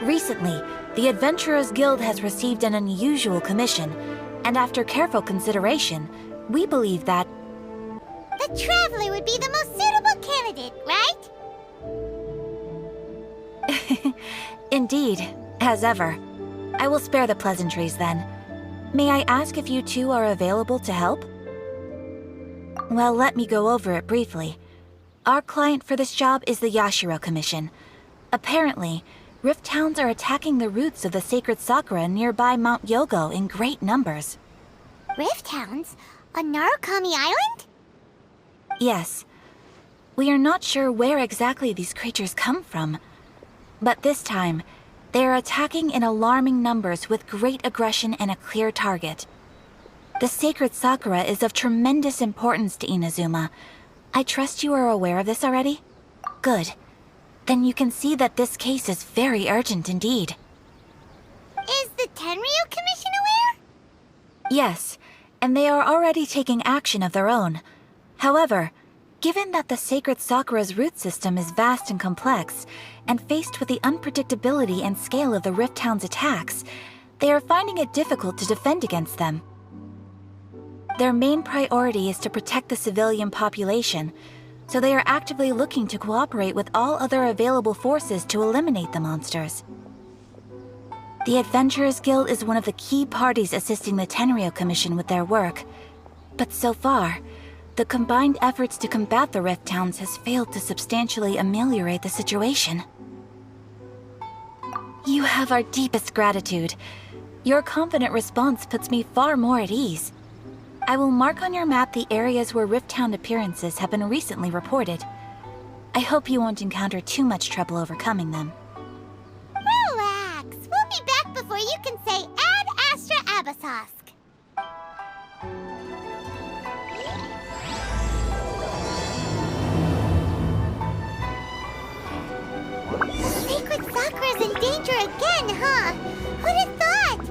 Recently, the Adventurers Guild has received an unusual commission, and after careful consideration, we believe that... The Traveler would be the most suitable candidate, right? Indeed, as ever. I will spare the pleasantries then. May I ask if you two are available to help? Well, let me go over it briefly. Our client for this job is the Yashiro Commission. Apparently, Rifthounds are attacking the roots of the sacred sakura nearby Mount Yogo in great numbers. Rifthounds? On Narukami Island? Yes. We are not sure where exactly these creatures come from. But this time, they are attacking in alarming numbers with great aggression and a clear target. The sacred sakura is of tremendous importance to Inazuma. I trust you are aware of this already? Good. Then you can see that this case is very urgent indeed. Is the Tenryu Commission aware? Yes, and they are already taking action of their own. However, given that the sacred sakura's root system is vast and complex, and faced with the unpredictability and scale of the Rifthound's attacks, they are finding it difficult to defend against them. Their main priority is to protect the civilian population, so they are actively looking to cooperate with all other available forces to eliminate the monsters. The Adventurers Guild is one of the key parties assisting the Tenryu Commission with their work, but so far, the combined efforts to combat the Rifthounds has failed to substantially ameliorate the situation. You have our deepest gratitude. Your confident response puts me far more at ease. I will mark on your map the areas where Rifthound appearances have been recently reported. I hope you won't encounter too much trouble overcoming them. Relax. We'll be back before you can say Ad Astra Abasosk. The sacred sakura's in danger again, huh? Who'd have thought?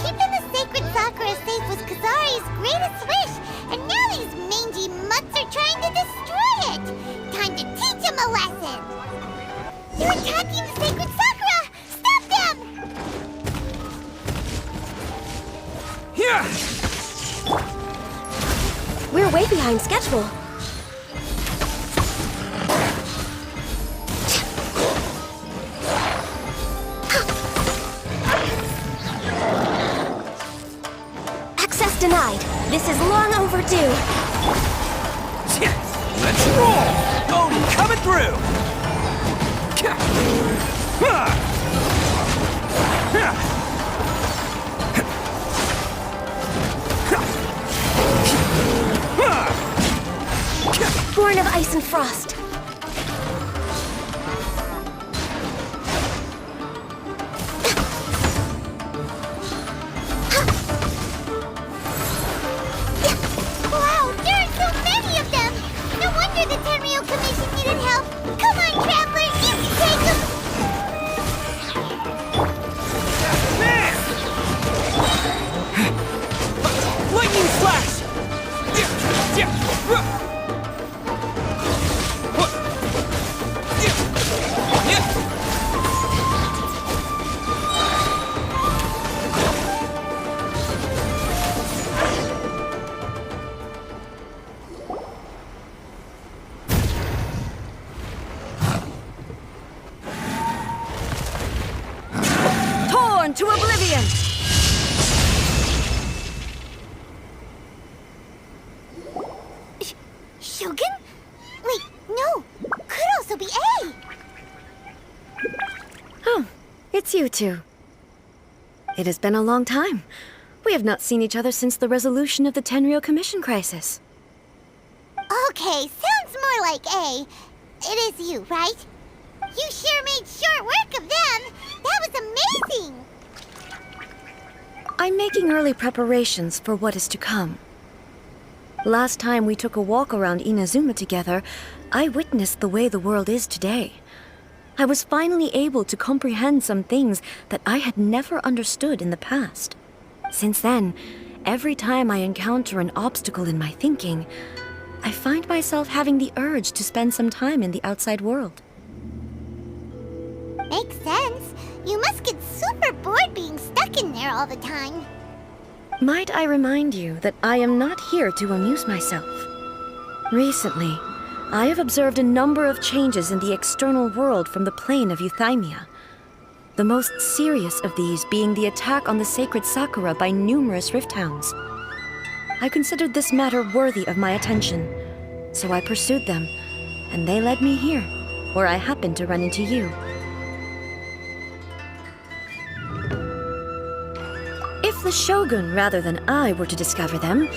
Keeping the sacred sakura safe was Kazari's greatest wish, and now these mangy mutts are trying to destroy it! Time to teach him a lesson! They're attacking the sacred sakura! Stop them! Yeah! We're way behind schedule. Access denied. This is long overdue. Let's roll! Odin coming through! Born of ice and frost. Wow, there are so many of them! No wonder the Tenryu Commission needed help! Come on, Traveler, you can take them! Lightning flash! Torn to oblivion! Shogun? Wait, no! Could also be A! Oh, it's you two. It has been a long time. We have not seen each other since the resolution of the Tenryu Commission crisis. Okay, sounds more like A. It is you, right? You sure made short work of them! That was amazing! I'm making early preparations for what is to come. Last time we took a walk around Inazuma together, I witnessed the way the world is today. I was finally able to comprehend some things that I had never understood in the past. Since then, every time I encounter an obstacle in my thinking, I find myself having the urge to spend some time in the outside world. Makes sense. You must get super bored being stuck in there all the time. Might I remind you that I am not here to amuse myself. Recently, I have observed a number of changes in the external world from the plane of Euthymia. The most serious of these being the attack on the sacred sakura by numerous Rifthounds. I considered this matter worthy of my attention, so I pursued them, and they led me here, where I happened to run into you. If the Shogun rather than I were to discover them,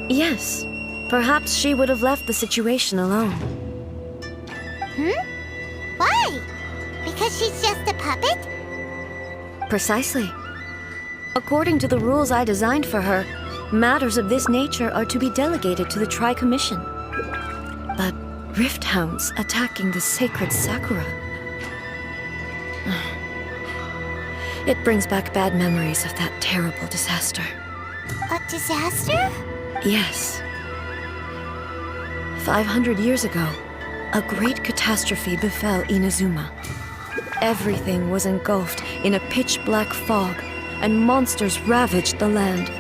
yes, perhaps she would have left the situation alone. Why? Because she's just a puppet? Precisely. According to the rules I designed for her, matters of this nature are to be delegated to the Tri-Commission. But Rifthounds attacking the sacred sakura... It brings back bad memories of that terrible disaster. A disaster? Yes. 500 years ago, a great catastrophe befell Inazuma. Everything was engulfed in a pitch-black fog, and monsters ravaged the land.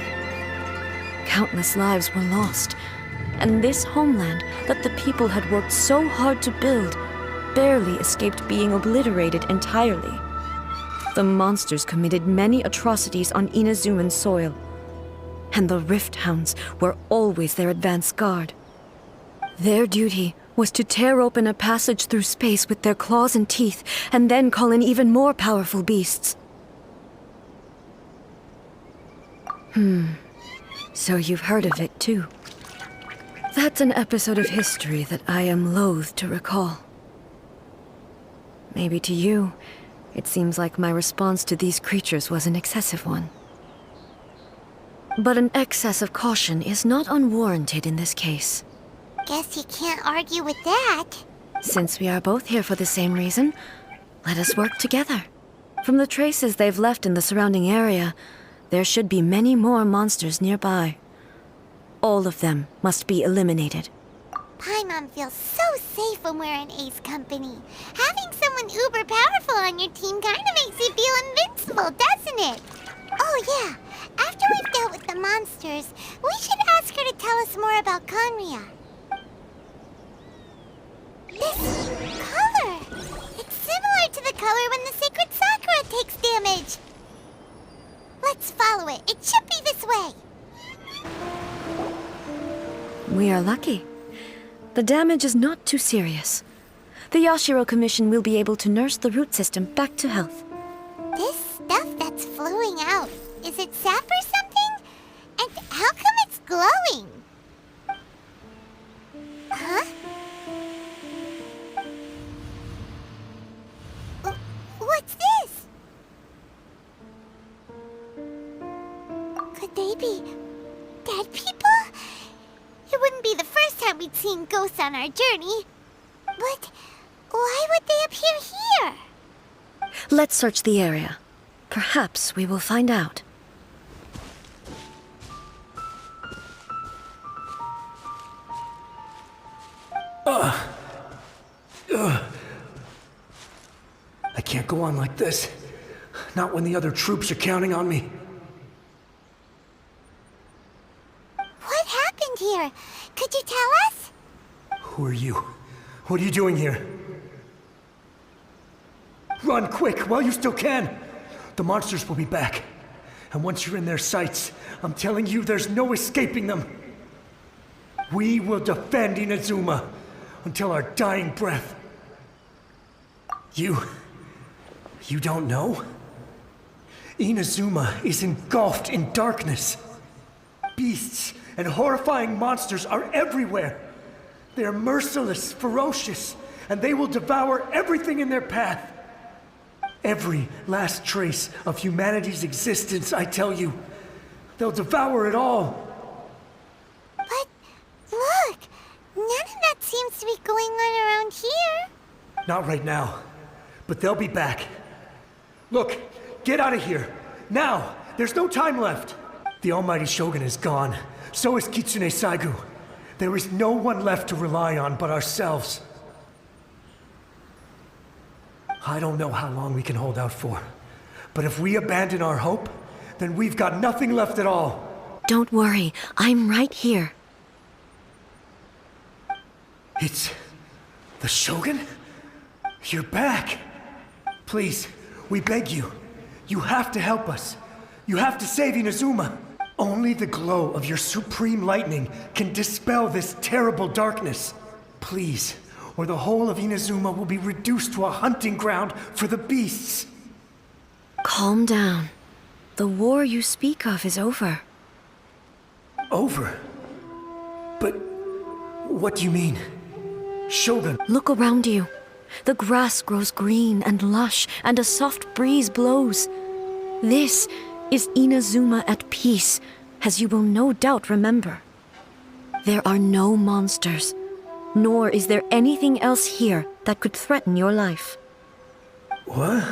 Countless lives were lost, and this homeland that the people had worked so hard to build barely escaped being obliterated entirely. The monsters committed many atrocities on Inazuman soil, and the Rifthounds were always their advance guard. Their duty was to tear open a passage through space with their claws and teeth, and then call in even more powerful beasts. So you've heard of it too. That's an episode of history that I am loath to recall. Maybe to you, it seems like my response to these creatures was an excessive one. But an excess of caution is not unwarranted in this case. Guess you can't argue with that. Since we are both here for the same reason, let us work together. From the traces they've left in the surrounding area, there should be many more monsters nearby. All of them must be eliminated. Paimon feels so safe when we're in Ace company. Having someone uber powerful on your team kinda makes you feel invincible, doesn't it? Oh yeah, after we've dealt with the monsters, we should ask her to tell us more about Conria. This color! It's similar to the color when the sacred sakura takes damage. Let's follow it. It should be this way. We are lucky. The damage is not too serious. The Yashiro Commission will be able to nurse the root system back to health. This stuff that's flowing out, is it sap or something? And how come it's glowing? Huh? What's this? Could they be dead people? It wouldn't be the first time we'd seen ghosts on our journey. But why would they appear here? Let's search the area. Perhaps we will find out. I can't go on like this. Not when the other troops are counting on me. What happened here? Could you tell us? Who are you? What are you doing here? Run quick while you still can! The monsters will be back. And once you're in their sights, I'm telling you there's no escaping them. We will defend Inazuma until our dying breath. You don't know? Inazuma is engulfed in darkness. Beasts and horrifying monsters are everywhere. They are merciless, ferocious, and they will devour everything in their path. Every last trace of humanity's existence, I tell you. They'll devour it all. But look, none of that seems to be going on around here. Not right now, but they'll be back. Look, get out of here. Now! There's no time left! The almighty Shogun is gone. So is Kitsune Saigu. There is no one left to rely on but ourselves. I don't know how long we can hold out for. But if we abandon our hope, then we've got nothing left at all. Don't worry, I'm right here. It's... the Shogun? You're back! Please, we beg you. You have to help us. You have to save Inazuma. Only the glow of your supreme lightning can dispel this terrible darkness. Please, or the whole of Inazuma will be reduced to a hunting ground for the beasts. Calm down. The war you speak of is over. Over? But what do you mean? Shogun... Look around you. The grass grows green and lush, and a soft breeze blows. This is Inazuma at peace, as you will no doubt remember. There are no monsters, nor is there anything else here that could threaten your life. What?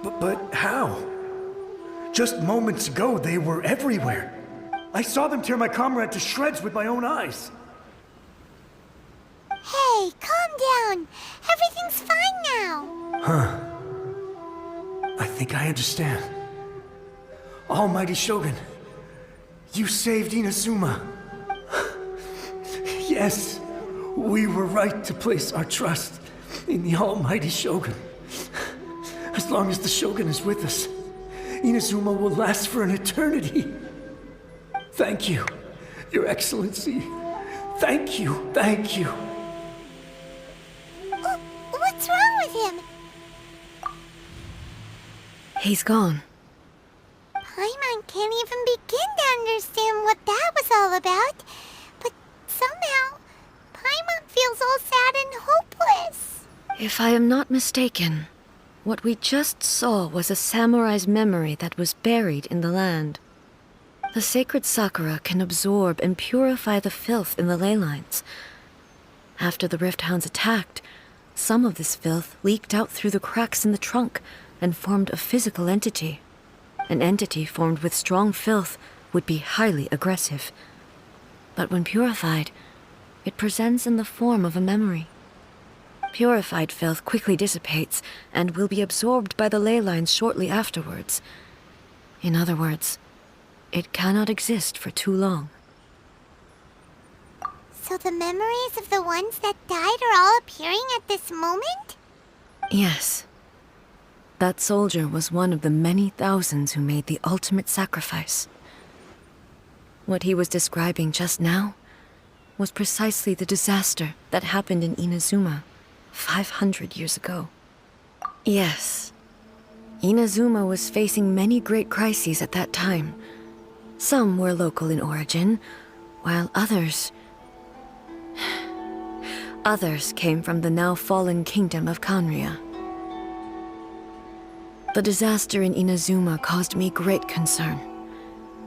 But how? Just moments ago, they were everywhere. I saw them tear my comrade to shreds with my own eyes. Hey, calm down. Everything's fine now. Huh. I think I understand. Almighty Shogun, you saved Inazuma. Yes, we were right to place our trust in the Almighty Shogun. As long as the Shogun is with us, Inazuma will last for an eternity. Thank you, Your Excellency. Thank you, thank you. What's wrong with him? He's gone. Paimon can't even begin to understand what that was all about. But somehow, Paimon feels all sad and hopeless. If I am not mistaken, what we just saw was a samurai's memory that was buried in the land. The sacred sakura can absorb and purify the filth in the ley lines. After the Rifthounds attacked, some of this filth leaked out through the cracks in the trunk and formed a physical entity. An entity formed with strong filth would be highly aggressive. But when purified, it presents in the form of a memory. Purified filth quickly dissipates and will be absorbed by the ley lines shortly afterwards. In other words, it cannot exist for too long. So the memories of the ones that died are all appearing at this moment? Yes. That soldier was one of the many thousands who made the ultimate sacrifice. What he was describing just now was precisely the disaster that happened in Inazuma 500 years ago. Yes, Inazuma was facing many great crises at that time. Some were local in origin, while others came from the now fallen kingdom of Kanria. The disaster in Inazuma caused me great concern.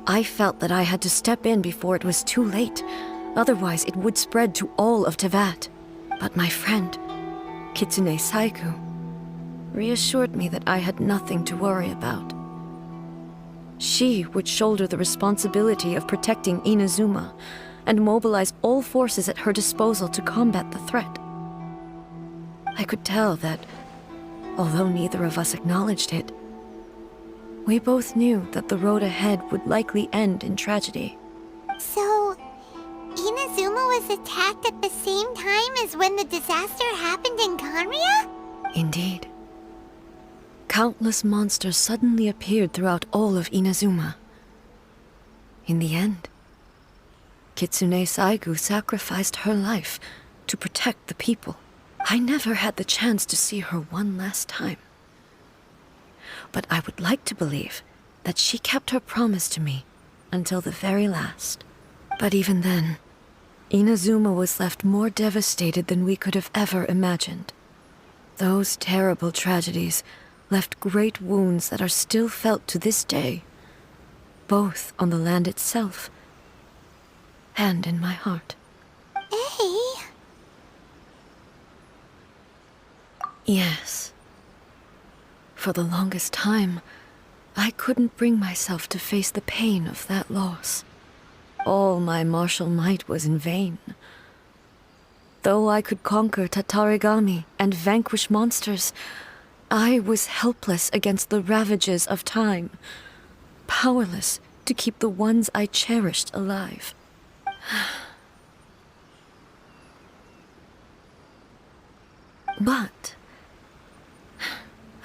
I felt that I had to step in before it was too late, otherwise it would spread to all of Teyvat. But my friend, Kitsune Saiku, reassured me that I had nothing to worry about. She would shoulder the responsibility of protecting Inazuma and mobilize all forces at her disposal to combat the threat. I could tell that, although neither of us acknowledged it, we both knew that the road ahead would likely end in tragedy. So, Inazuma was attacked at the same time as when the disaster happened in Kanria? Indeed. Countless monsters suddenly appeared throughout all of Inazuma. In the end, Kitsune Saigu sacrificed her life to protect the people. I never had the chance to see her one last time. But I would like to believe that she kept her promise to me until the very last. But even then, Inazuma was left more devastated than we could have ever imagined. Those terrible tragedies left great wounds that are still felt to this day, both on the land itself and in my heart. Hey. Yes. For the longest time, I couldn't bring myself to face the pain of that loss. All my martial might was in vain. Though I could conquer Tatarigami and vanquish monsters, I was helpless against the ravages of time, powerless to keep the ones I cherished alive. But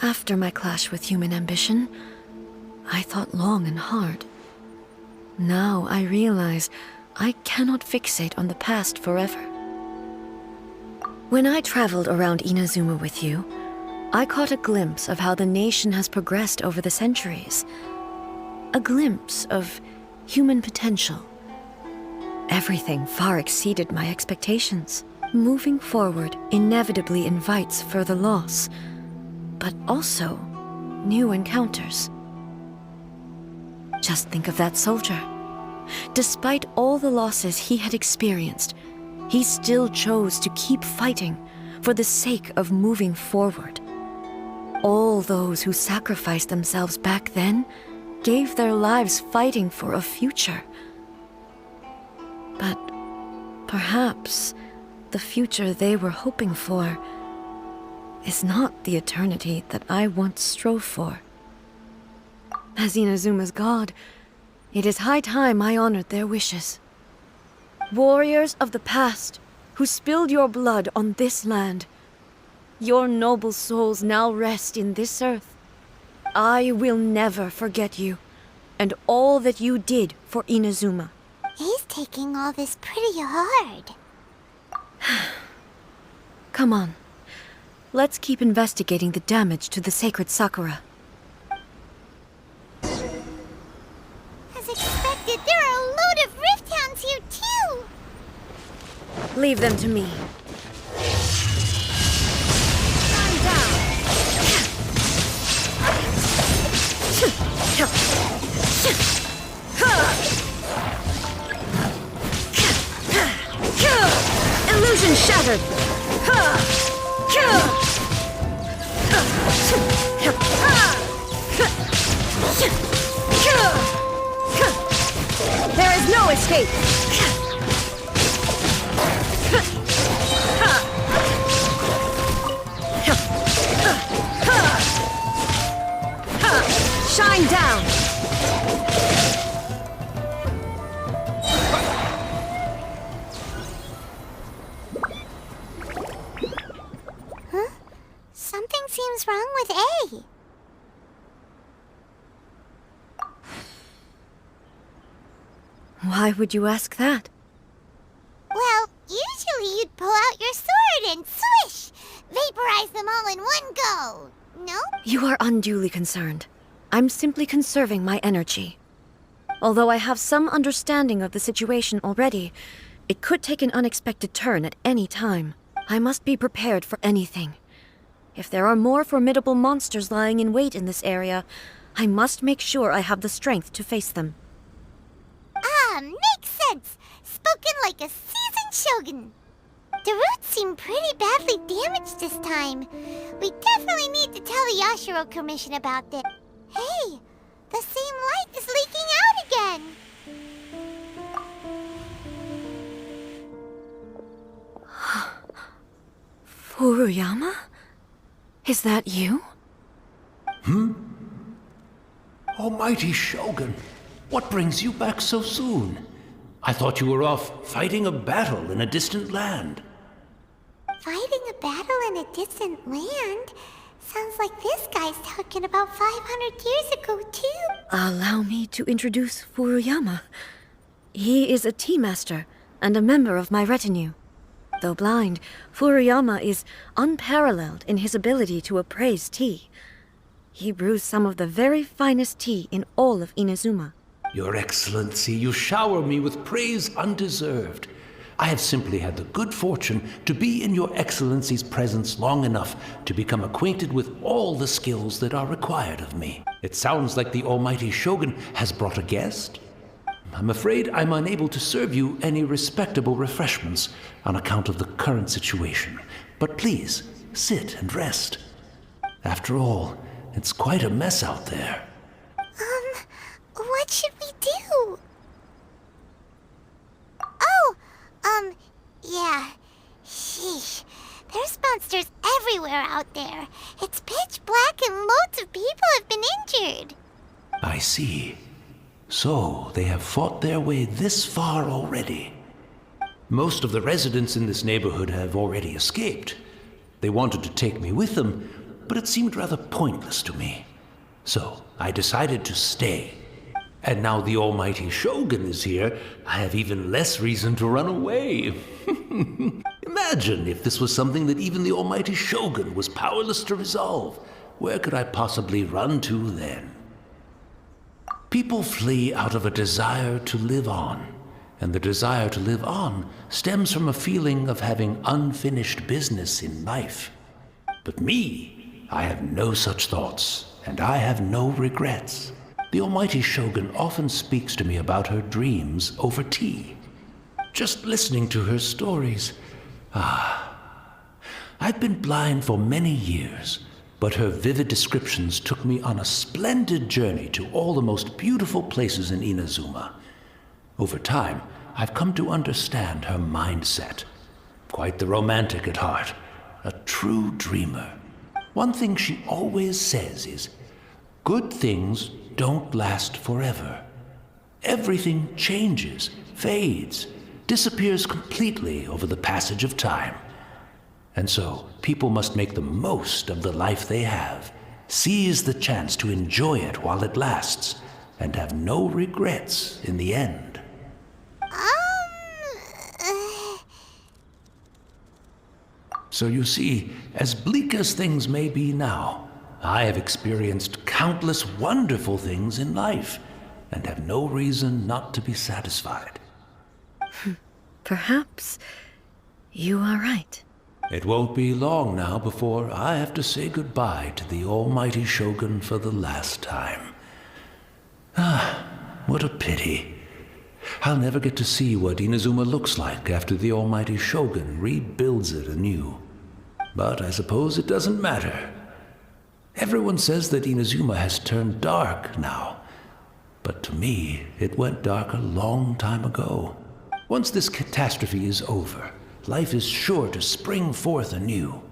after my clash with human ambition, I thought long and hard. Now I realize I cannot fixate on the past forever. When I traveled around Inazuma with you, I caught a glimpse of how the nation has progressed over the centuries. A glimpse of human potential. Everything far exceeded my expectations. Moving forward inevitably invites further loss, but also new encounters. Just think of that soldier. Despite all the losses he had experienced, he still chose to keep fighting for the sake of moving forward. All those who sacrificed themselves back then gave their lives fighting for a future. But perhaps the future they were hoping for is not the eternity that I once strove for. As Inazuma's god, it is high time I honored their wishes. Warriors of the past, who spilled your blood on this land, your noble souls now rest in this earth. I will never forget you, and all that you did for Inazuma. He's taking all this pretty hard. Come on. Let's keep investigating the damage to the sacred sakura. As expected, there are a load of Rifthounds here too! Leave them to me. I'm down. Illusion shattered. There is no escape. Shine down. Huh? Something seems wrong with A. Why would you ask that? Well, usually you'd pull out your sword and swish! Vaporize them all in one go! No? You are unduly concerned. I'm simply conserving my energy. Although I have some understanding of the situation already, it could take an unexpected turn at any time. I must be prepared for anything. If there are more formidable monsters lying in wait in this area, I must make sure I have the strength to face them. Ah, makes sense! Spoken like a seasoned shogun. The roots seem pretty badly damaged this time. We definitely need to tell the Yashiro Commission about this. Hey, the same light is leaking out again! Furuyama? Is that you? Almighty Shogun, what brings you back so soon? I thought you were off fighting a battle in a distant land. Fighting a battle in a distant land? Sounds like this guy's talking about 500 years ago, too. Allow me to introduce Furuyama. He is a tea master and a member of my retinue. Though blind, Furuyama is unparalleled in his ability to appraise tea. He brews some of the very finest tea in all of Inazuma. Your Excellency, you shower me with praise undeserved. I have simply had the good fortune to be in your Excellency's presence long enough to become acquainted with all the skills that are required of me. It sounds like the Almighty Shogun has brought a guest. I'm afraid I'm unable to serve you any respectable refreshments on account of the current situation. But please, sit and rest. After all, it's quite a mess out there. What should we do? Yeah. and loads of people have been injured. I see. So, they have fought their way this far already. Most of the residents in this neighborhood have already escaped. They wanted to take me with them, but it seemed rather pointless to me. So, I decided to stay. And now the almighty Shogun is here, I have even less reason to run away. Imagine if this was something that even the almighty Shogun was powerless to resolve. Where could I possibly run to then? People flee out of a desire to live on, and the desire to live on stems from a feeling of having unfinished business in life. But me, I have no such thoughts, and I have no regrets. The almighty Shogun often speaks to me about her dreams over tea. Just listening to her stories. I've been blind for many years, but her vivid descriptions took me on a splendid journey to all the most beautiful places in Inazuma. Over time, I've come to understand her mindset. Quite the romantic at heart, a true dreamer. One thing she always says is, good things don't last forever. Everything changes, fades, disappears completely over the passage of time. And so, people must make the most of the life they have, seize the chance to enjoy it while it lasts, and have no regrets in the end. So you see, as bleak as things may be now, I have experienced countless wonderful things in life, and have no reason not to be satisfied. Perhaps you are right. It won't be long now before I have to say goodbye to the almighty Shogun for the last time. What a pity. I'll never get to see what Inazuma looks like after the almighty Shogun rebuilds it anew. But I suppose it doesn't matter. Everyone says that Inazuma has turned dark now. But to me, it went dark a long time ago. Once this catastrophe is over, life is sure to spring forth anew.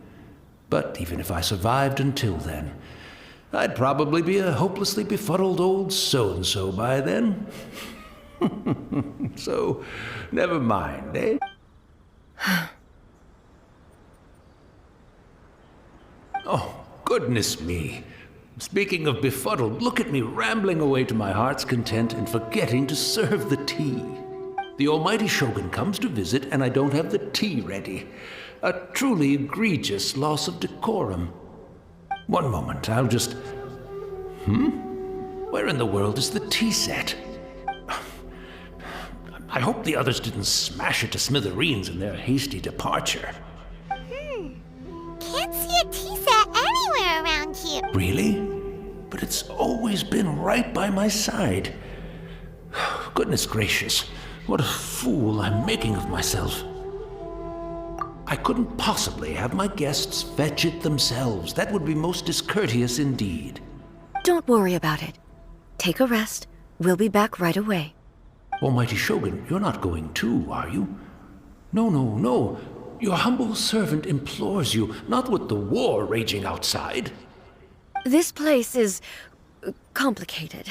But even if I survived until then, I'd probably be a hopelessly befuddled old so-and-so by then. So, never mind, eh? Oh, goodness me. Speaking of befuddled, look at me rambling away to my heart's content and forgetting to serve the tea. The almighty Shogun comes to visit and I don't have the tea ready. A truly egregious loss of decorum. One moment, I'll just... Where in the world is the tea set? I hope the others didn't smash it to smithereens in their hasty departure. Can't see a tea set anywhere around here. Really? But it's always been right by my side. Goodness gracious, what a fool I'm making of myself. I couldn't possibly have my guests fetch it themselves. That would be most discourteous indeed. Don't worry about it. Take a rest. We'll be back right away. Almighty Shogun, you're not going too, are you? No. Your humble servant implores you, not with the war raging outside. This place is complicated.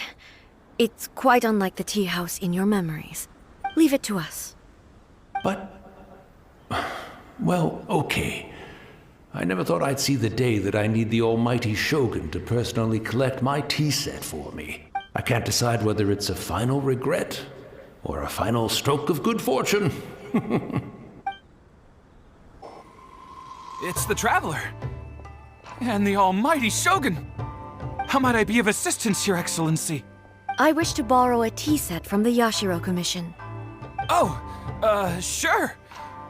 It's quite unlike the tea house in your memories. Leave it to us. But... well, okay. I never thought I'd see the day that I need the almighty Shogun to personally collect my tea set for me. I can't decide whether it's a final regret or a final stroke of good fortune. It's the Traveler. And the almighty Shogun. How might I be of assistance, Your Excellency? I wish to borrow a tea set from the Yashiro Commission. Oh, sure.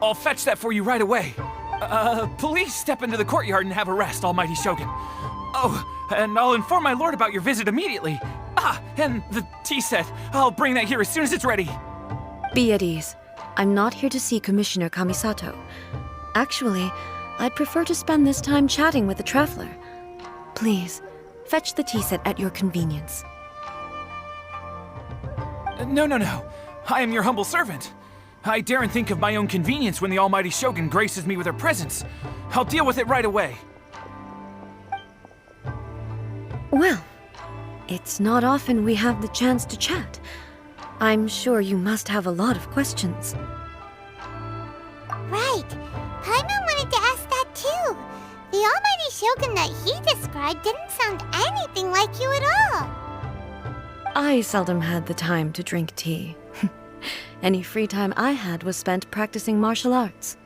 I'll fetch that for you right away. Please step into the courtyard and have a rest, almighty Shogun. Oh, and I'll inform my lord about your visit immediately. And the tea set. I'll bring that here as soon as it's ready. Be at ease. I'm not here to see Commissioner Kamisato. Actually, I'd prefer to spend this time chatting with the Traveler. Please, fetch the tea set at your convenience. No. I am your humble servant. I daren't think of my own convenience when the almighty Shogun graces me with her presence. I'll deal with it right away. Well, it's not often we have the chance to chat. I'm sure you must have a lot of questions. Right. Paimon wanted to ask that too. The Almighty Shogun that he described didn't sound anything like you at all. I seldom had the time to drink tea. Any free time I had was spent practicing martial arts.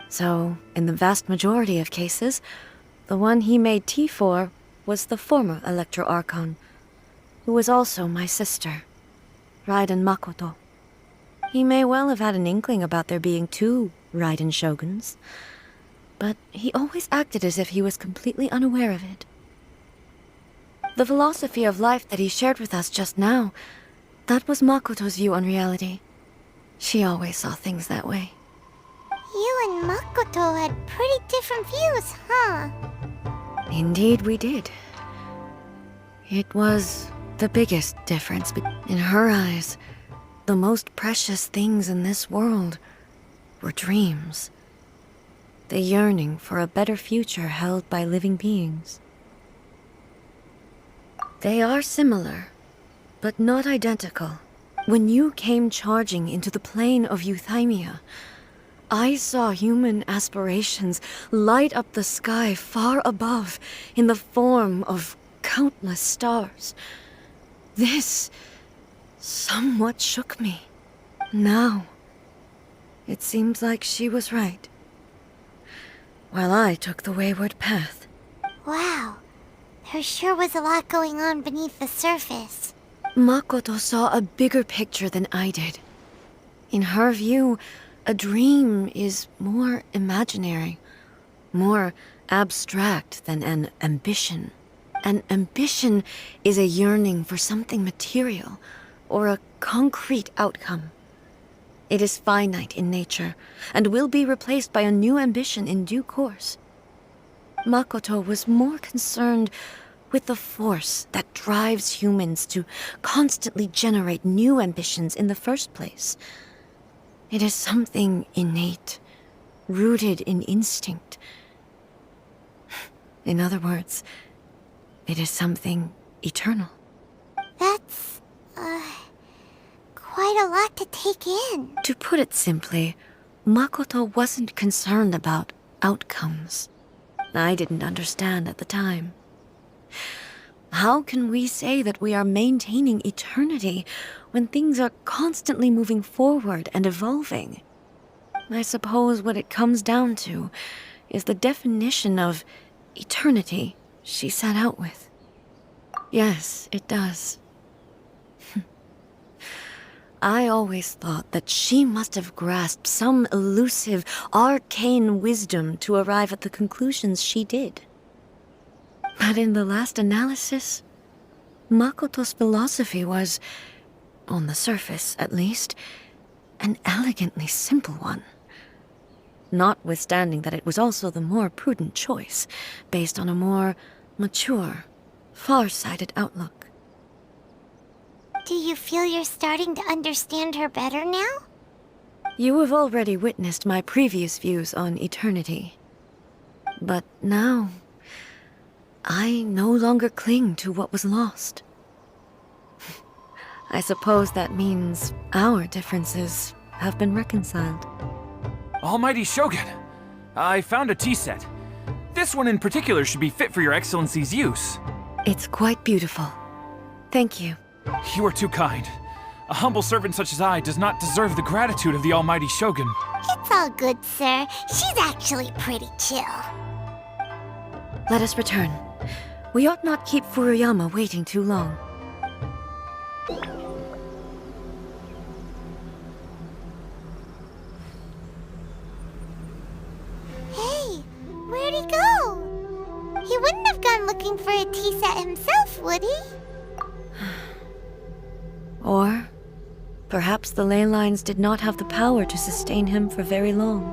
So, in the vast majority of cases, the one he made tea for was the former Electro Archon, who was also my sister, Raiden Makoto. He may well have had an inkling about there being two Raiden Shoguns, but he always acted as if he was completely unaware of it. The philosophy of life that he shared with us just now, that was Makoto's view on reality. She always saw things that way. You and Makoto had pretty different views, huh? Indeed we did. It was the biggest difference. In her eyes, the most precious things in this world were dreams. The yearning for a better future held by living beings. They are similar, but not identical. When you came charging into the plane of Euthymia, I saw human aspirations light up the sky far above in the form of countless stars. This somewhat shook me. Now, it seems like she was right, while I took the wayward path. Wow. There sure was a lot going on beneath the surface. Makoto saw a bigger picture than I did. In her view, a dream is more imaginary, more abstract than an ambition. An ambition is a yearning for something material, or a concrete outcome. It is finite in nature, and will be replaced by a new ambition in due course. Makoto was more concerned with the force that drives humans to constantly generate new ambitions in the first place. It is something innate, rooted in instinct. In other words, it is something eternal. That's, quite a lot to take in. To put it simply, Makoto wasn't concerned about outcomes. I didn't understand at the time. How can we say that we are maintaining eternity when things are constantly moving forward and evolving? I suppose what it comes down to is the definition of eternity she set out with. Yes, it does. I always thought that she must have grasped some elusive, arcane wisdom to arrive at the conclusions she did. But in the last analysis, Makoto's philosophy was, on the surface at least, an elegantly simple one. Notwithstanding that it was also the more prudent choice, based on a more mature, far-sighted outlook. Do you feel you're starting to understand her better now? You have already witnessed my previous views on eternity. But now, I no longer cling to what was lost. I suppose that means our differences have been reconciled. Almighty Shogun, I found a tea set. This one in particular should be fit for your Excellency's use. It's quite beautiful. Thank you. You are too kind. A humble servant such as I does not deserve the gratitude of the Almighty Shogun. It's all good, sir. She's actually pretty chill. Let us return. We ought not keep Furuyama waiting too long. Hey, where'd he go? He wouldn't have gone looking for a tea set himself, would he? Or perhaps the ley lines did not have the power to sustain him for very long,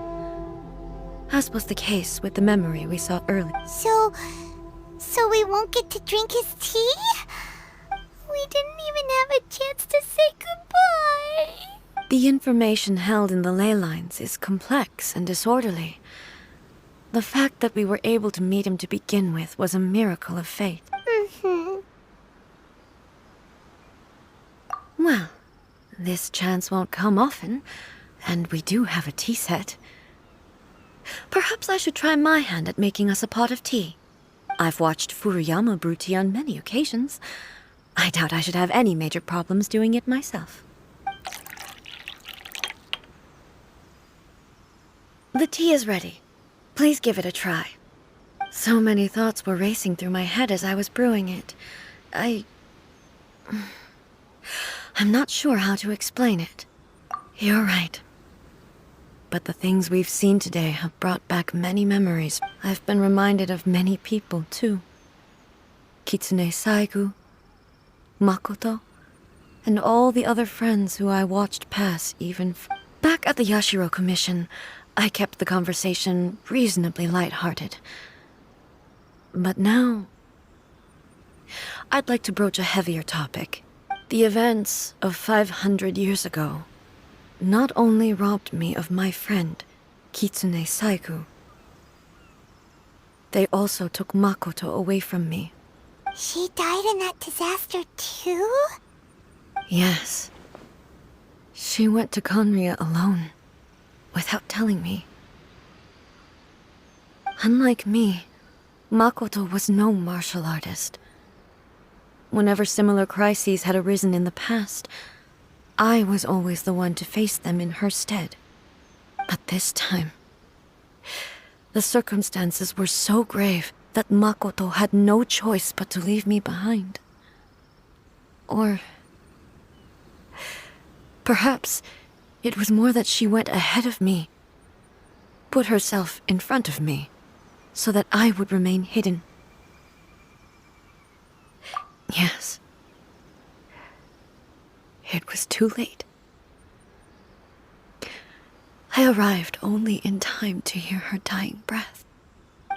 as was the case with the memory we saw earlier. So we won't get to drink his tea? We didn't even have a chance to say goodbye. The information held in the ley lines is complex and disorderly. The fact that we were able to meet him to begin with was a miracle of fate. Well, this chance won't come often, and we do have a tea set. Perhaps I should try my hand at making us a pot of tea. I've watched Furuyama brew tea on many occasions. I doubt I should have any major problems doing it myself. The tea is ready. Please give it a try. So many thoughts were racing through my head as I was brewing it. I'm not sure how to explain it. You're right. But the things we've seen today have brought back many memories. I've been reminded of many people, too. Kitsune Saigu, Makoto, and all the other friends who I watched pass even back at the Yashiro Commission, I kept the conversation reasonably light-hearted. But now, I'd like to broach a heavier topic. The events of 500 years ago not only robbed me of my friend, Kitsune Saigu, they also took Makoto away from me. She died in that disaster too? Yes. She went to Conria alone, without telling me. Unlike me, Makoto was no martial artist. Whenever similar crises had arisen in the past, I was always the one to face them in her stead. But this time, the circumstances were so grave that Makoto had no choice but to leave me behind. Or perhaps it was more that she went ahead of me, put herself in front of me, so that I would remain hidden. Yes. It was too late. I arrived only in time to hear her dying breath.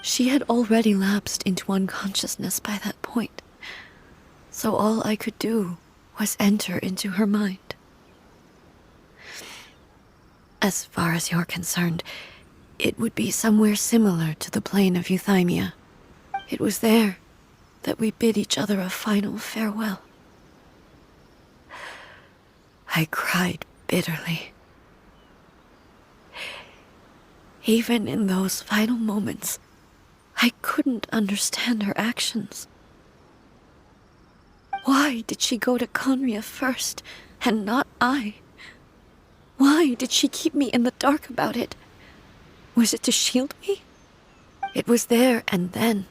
She had already lapsed into unconsciousness by that point, so all I could do was enter into her mind. As far as you're concerned, it would be somewhere similar to the plain of Euthymia. It was there that we bid each other a final farewell. I cried bitterly. Even in those final moments, I couldn't understand her actions. Why did she go to Conria first, and not I? Why did she keep me in the dark about it? Was it to shield me? It was there and then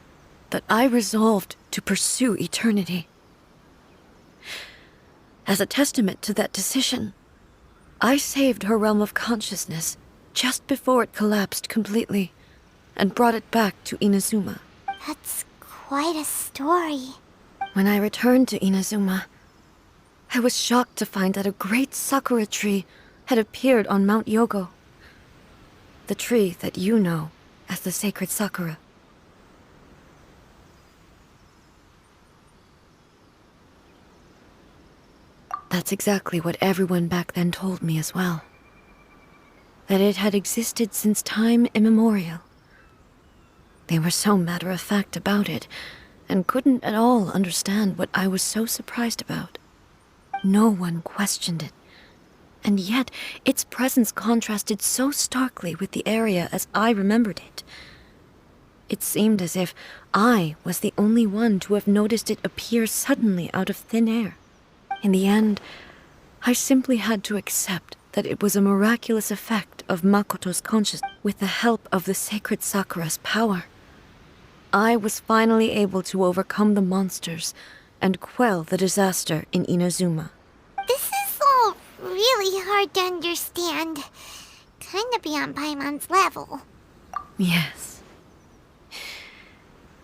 that I resolved to pursue eternity. As a testament to that decision, I saved her realm of consciousness just before it collapsed completely, and brought it back to Inazuma. That's quite a story. When I returned to Inazuma, I was shocked to find that a great sakura tree had appeared on Mount Yogo, the tree that you know as the sacred sakura. That's exactly what everyone back then told me as well. That it had existed since time immemorial. They were so matter-of-fact about it, and couldn't at all understand what I was so surprised about. No one questioned it, and yet its presence contrasted so starkly with the area as I remembered it. It seemed as if I was the only one to have noticed it appear suddenly out of thin air. In the end, I simply had to accept that it was a miraculous effect of Makoto's consciousness. With the help of the sacred sakura's power, I was finally able to overcome the monsters and quell the disaster in Inazuma. This is all really hard to understand. Kinda beyond Paimon's level. Yes.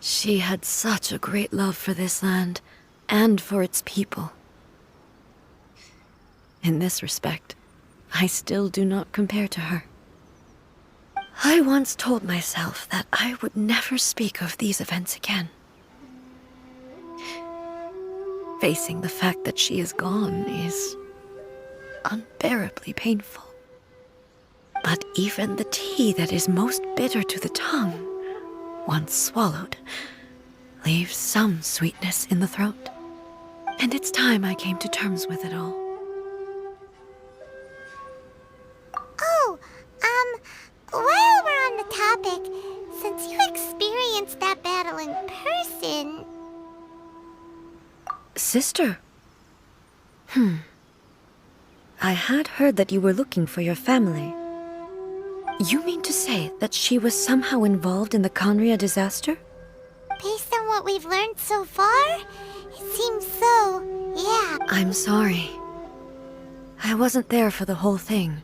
She had such a great love for this land, and for its people. In this respect, I still do not compare to her. I once told myself that I would never speak of these events again. Facing the fact that she is gone is unbearably painful. But even the tea that is most bitter to the tongue, once swallowed, leaves some sweetness in the throat. And it's time I came to terms with it all. Oh, while we're on the topic, since you experienced that battle in person... Sister? I had heard that you were looking for your family. You mean to say that she was somehow involved in the Conria disaster? Based on what we've learned so far, it seems so, yeah. I'm sorry. I wasn't there for the whole thing.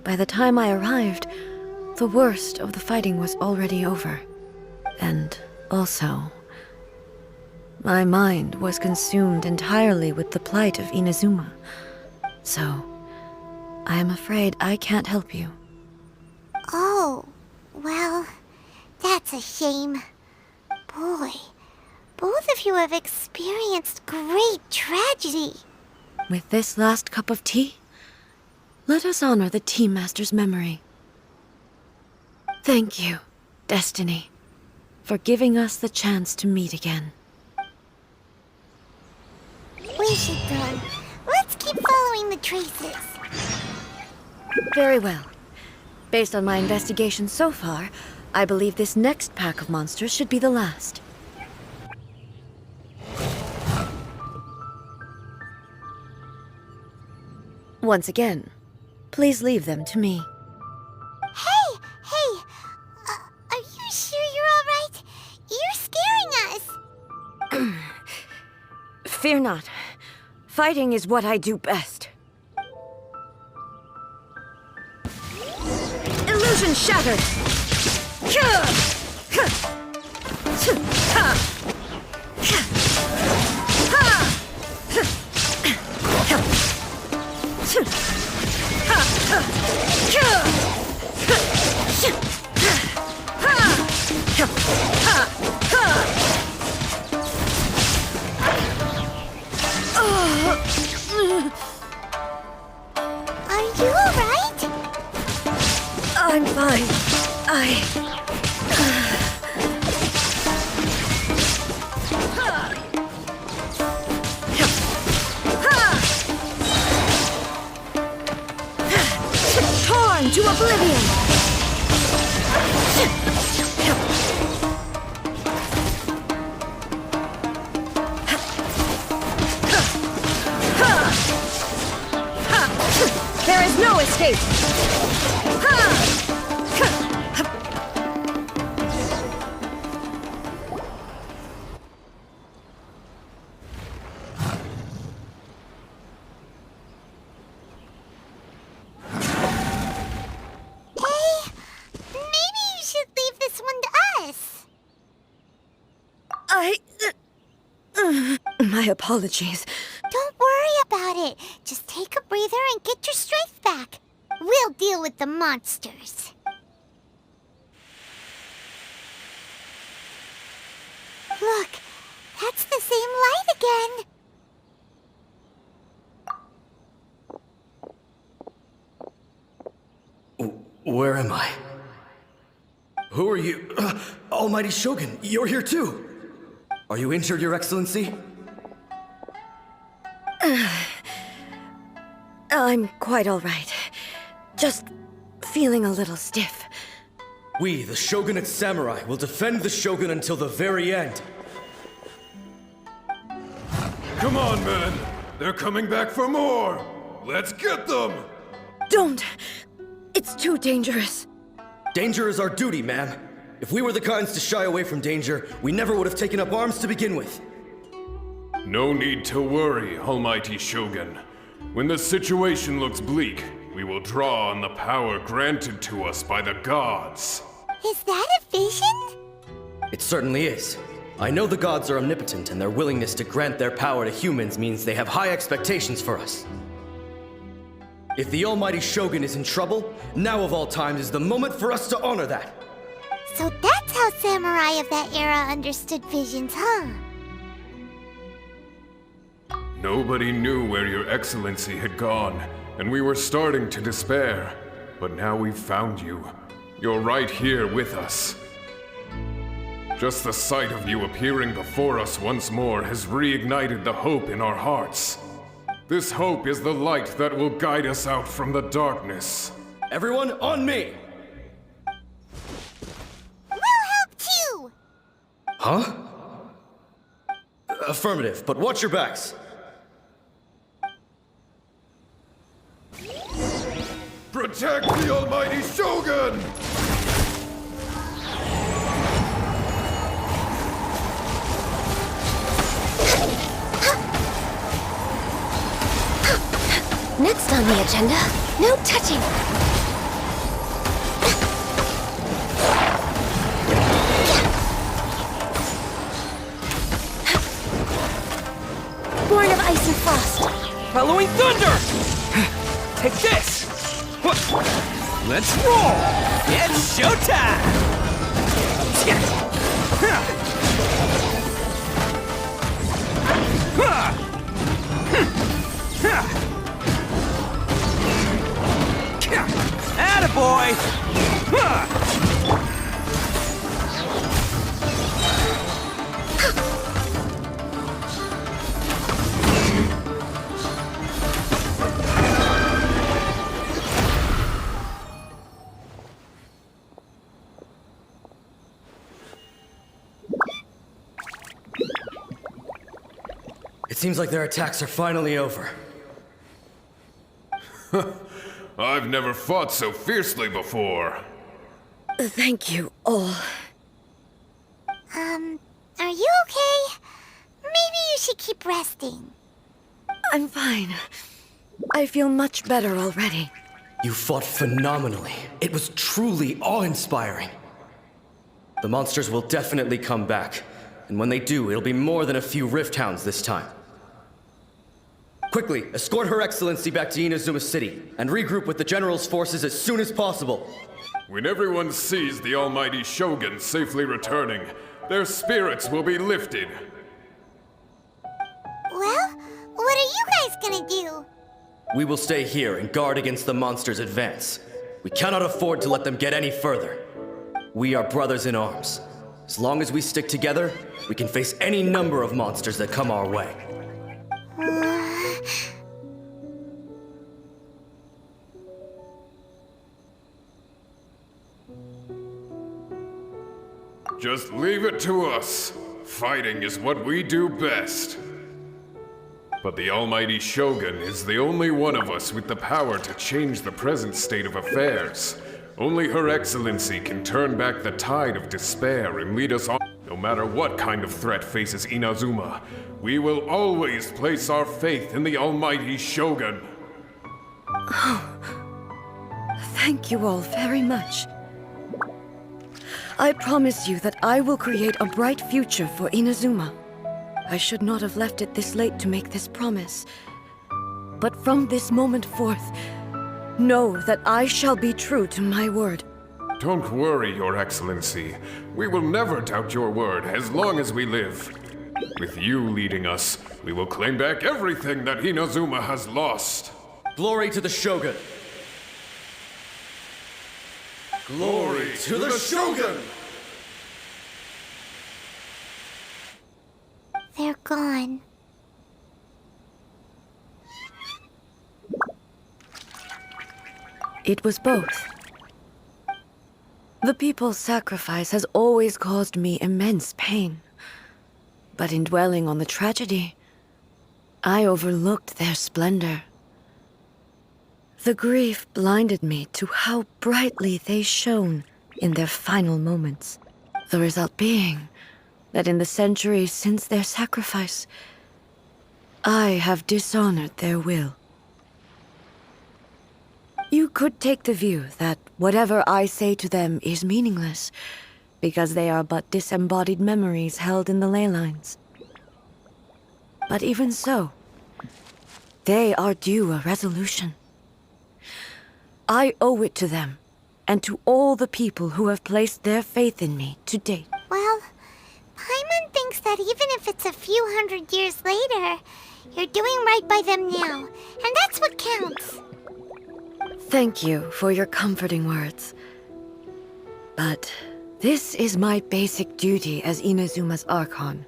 By the time I arrived, the worst of the fighting was already over. And also, my mind was consumed entirely with the plight of Inazuma. So, I am afraid I can't help you. Oh, well, that's a shame. Boy, both of you have experienced great tragedy. With this last cup of tea, let us honor the Tea Master's memory. Thank you, Destiny, for giving us the chance to meet again. We should go. Let's keep following the traces. Very well. Based on my investigation so far, I believe this next pack of monsters should be the last. Once again, please leave them to me. Hey! Are you sure you're all right? You're scaring us! Fear not. Fighting is what I do best. Illusion shattered! Are you all right? I'm fine. Torn to oblivion! There is no escape! My apologies. Don't worry about it. Just take a breather and get your strength back. We'll deal with the monsters. Look, that's the same light again. Where am I? Who are you? Almighty Shogun, you're here too! Are you injured, Your Excellency? I'm quite all right. Just feeling a little stiff. We, the Shogunate Samurai, will defend the Shogun until the very end. Come on, men! They're coming back for more! Let's get them! Don't! It's too dangerous. Danger is our duty, ma'am. If we were the kinds to shy away from danger, we never would have taken up arms to begin with. No need to worry, Almighty Shogun. When the situation looks bleak, we will draw on the power granted to us by the gods. Is that a vision? It certainly is. I know the gods are omnipotent, and their willingness to grant their power to humans means they have high expectations for us. If the Almighty Shogun is in trouble, now of all times is the moment for us to honor that. So that's how samurai of that era understood visions, huh? Nobody knew where Your Excellency had gone, and we were starting to despair. But now we've found you. You're right here with us. Just the sight of you appearing before us once more has reignited the hope in our hearts. This hope is the light that will guide us out from the darkness. Everyone, on me! We'll help too! Huh? Affirmative, but watch your backs. Protect the almighty Shogun! Next on the agenda, no touching. Born of ice and frost. Following thunder! Take this! Let's roll! It's showtime! Attaboy! It seems like their attacks are finally over. I've never fought so fiercely before. Thank you all. Are you okay? Maybe you should keep resting. I'm fine. I feel much better already. You fought phenomenally. It was truly awe-inspiring. The monsters will definitely come back. And when they do, it'll be more than a few Rifthounds this time. Quickly, escort Her Excellency back to Inazuma City, and regroup with the General's forces as soon as possible. When everyone sees the almighty Shogun safely returning, their spirits will be lifted. Well, what are you guys gonna do? We will stay here and guard against the monsters' advance. We cannot afford to let them get any further. We are brothers in arms. As long as we stick together, we can face any number of monsters that come our way. Just leave it to us. Fighting is what we do best. But the almighty Shogun is the only one of us with the power to change the present state of affairs. Only Her Excellency can turn back the tide of despair and lead us on. No matter what kind of threat faces Inazuma, we will always place our faith in the almighty Shogun. Thank you all very much. I promise you that I will create a bright future for Inazuma. I should not have left it this late to make this promise. But from this moment forth, know that I shall be true to my word. Don't worry, Your Excellency. We will never doubt your word as long as we live. With you leading us, we will claim back everything that Inazuma has lost. Glory to the Shogun! Glory to the Shogun! They're gone. It was both. The people's sacrifice has always caused me immense pain. But in dwelling on the tragedy, I overlooked their splendor. The grief blinded me to how brightly they shone in their final moments. The result being that in the centuries since their sacrifice, I have dishonored their will. You could take the view that whatever I say to them is meaningless, because they are but disembodied memories held in the ley lines. But even so, they are due a resolution. I owe it to them, and to all the people who have placed their faith in me to date. Well, Paimon thinks that even if it's a few hundred years later, you're doing right by them now, and that's what counts. Thank you for your comforting words. But This is my basic duty as Inazuma's Archon,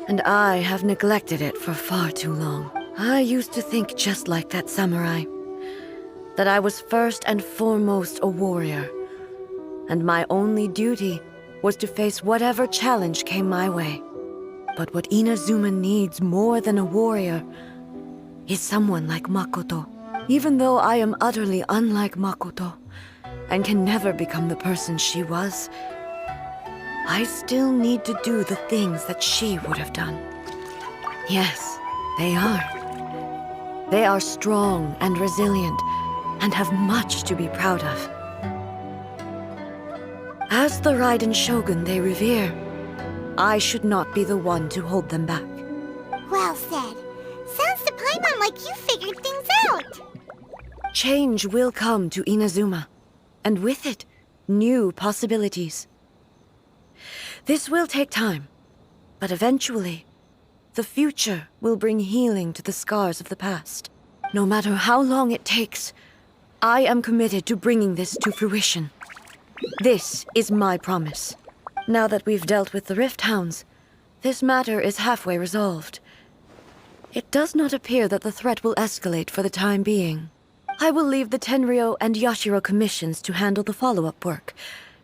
and I have neglected it for far too long. I used to think just like that samurai, that I was first and foremost a warrior, and my only duty was to face whatever challenge came my way. But what Inazuma needs more than a warrior is someone like Makoto. Even though I am utterly unlike Makoto, and can never become the person she was, I still need to do the things that she would have done. Yes, they are. They are strong and resilient, and have much to be proud of. As the Raiden Shogun they revere, I should not be the one to hold them back. Well said. Sounds to Paimon like you figured things out. Change will come to Inazuma, and with it, new possibilities. This will take time, but eventually, the future will bring healing to the scars of the past. No matter how long it takes, I am committed to bringing this to fruition. This is my promise. Now that we've dealt with the Rifthounds, this matter is halfway resolved. It does not appear that the threat will escalate for the time being. I will leave the Tenryo and Yashiro commissions to handle the follow-up work,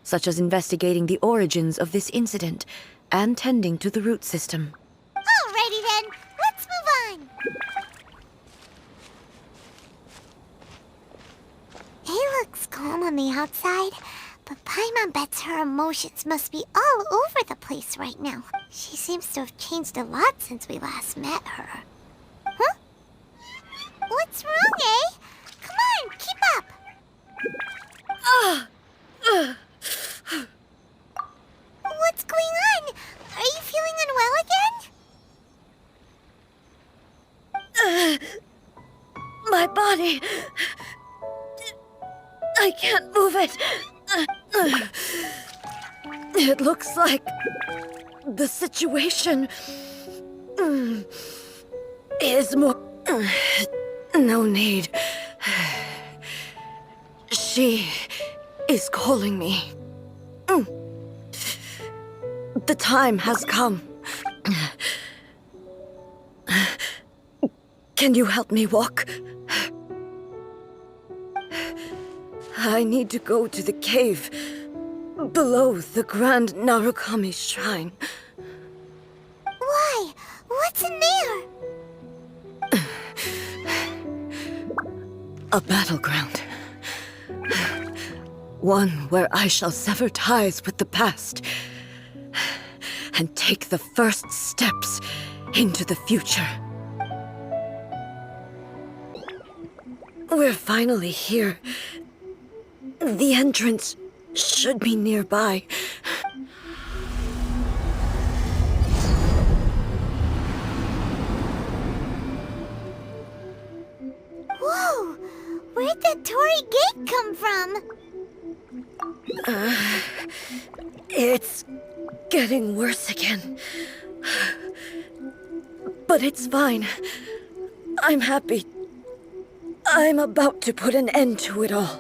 such as investigating the origins of this incident and tending to the root system. Alrighty then, let's move on. It looks calm on the outside, but Paimon bets her emotions must be all over the place right now. She seems to have changed a lot since we last met her. Huh? What's wrong, eh? Come on, keep up! What's going on? Are you feeling unwell again? My body... I can't move it. It looks like the situation is more... No need. She is calling me. The time has come. Can you help me walk? I need to go to the cave below the Grand Narukami Shrine. Why? What's in there? A battleground. One where I shall sever ties with the past and take the first steps into the future. We're finally here. The entrance should be nearby. Whoa! Where'd that Torii gate come from? It's getting worse again. But it's fine. I'm happy. I'm about to put an end to it all.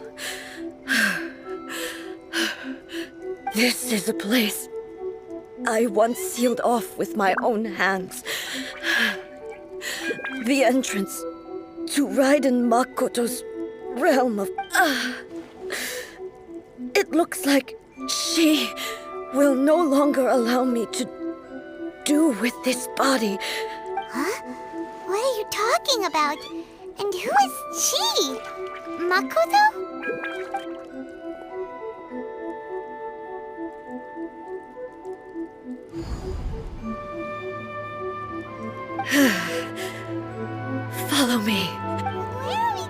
This is a place I once sealed off with my own hands. The entrance to Raiden Makoto's realm of... It looks like she will no longer allow me to do with this body. Huh? What are you talking about? And who is she? Makoto? Follow me. Where are we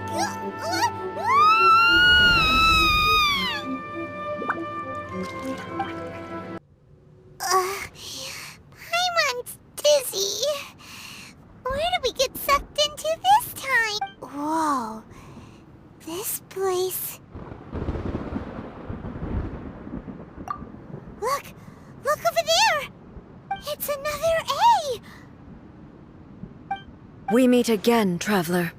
Paimon's dizzy. Where did we get sucked into this time? Whoa. This place... Look! Look over there! It's another A! We meet again, traveler.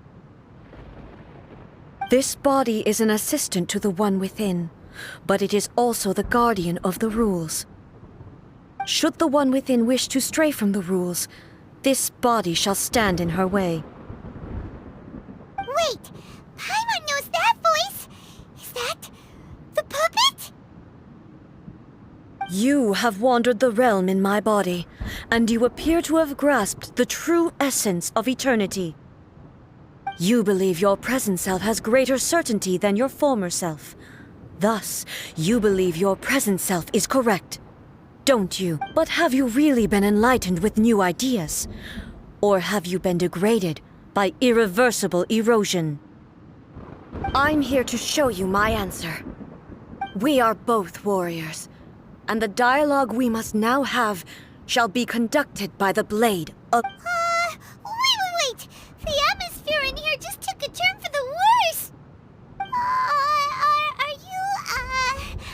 This body is an assistant to the one within, but it is also the guardian of the rules. Should the one within wish to stray from the rules, this body shall stand in her way. Wait! Paimon knows that voice! Is that the puppet? You have wandered the realm in my body, and you appear to have grasped the true essence of eternity. You believe your present self has greater certainty than your former self. Thus, you believe your present self is correct, don't you? But have you really been enlightened with new ideas? Or have you been degraded by irreversible erosion? I'm here to show you my answer. We are both warriors, and the dialogue we must now have shall be conducted by the blade of... Wait! The atmosphere in here just took a turn for the worse!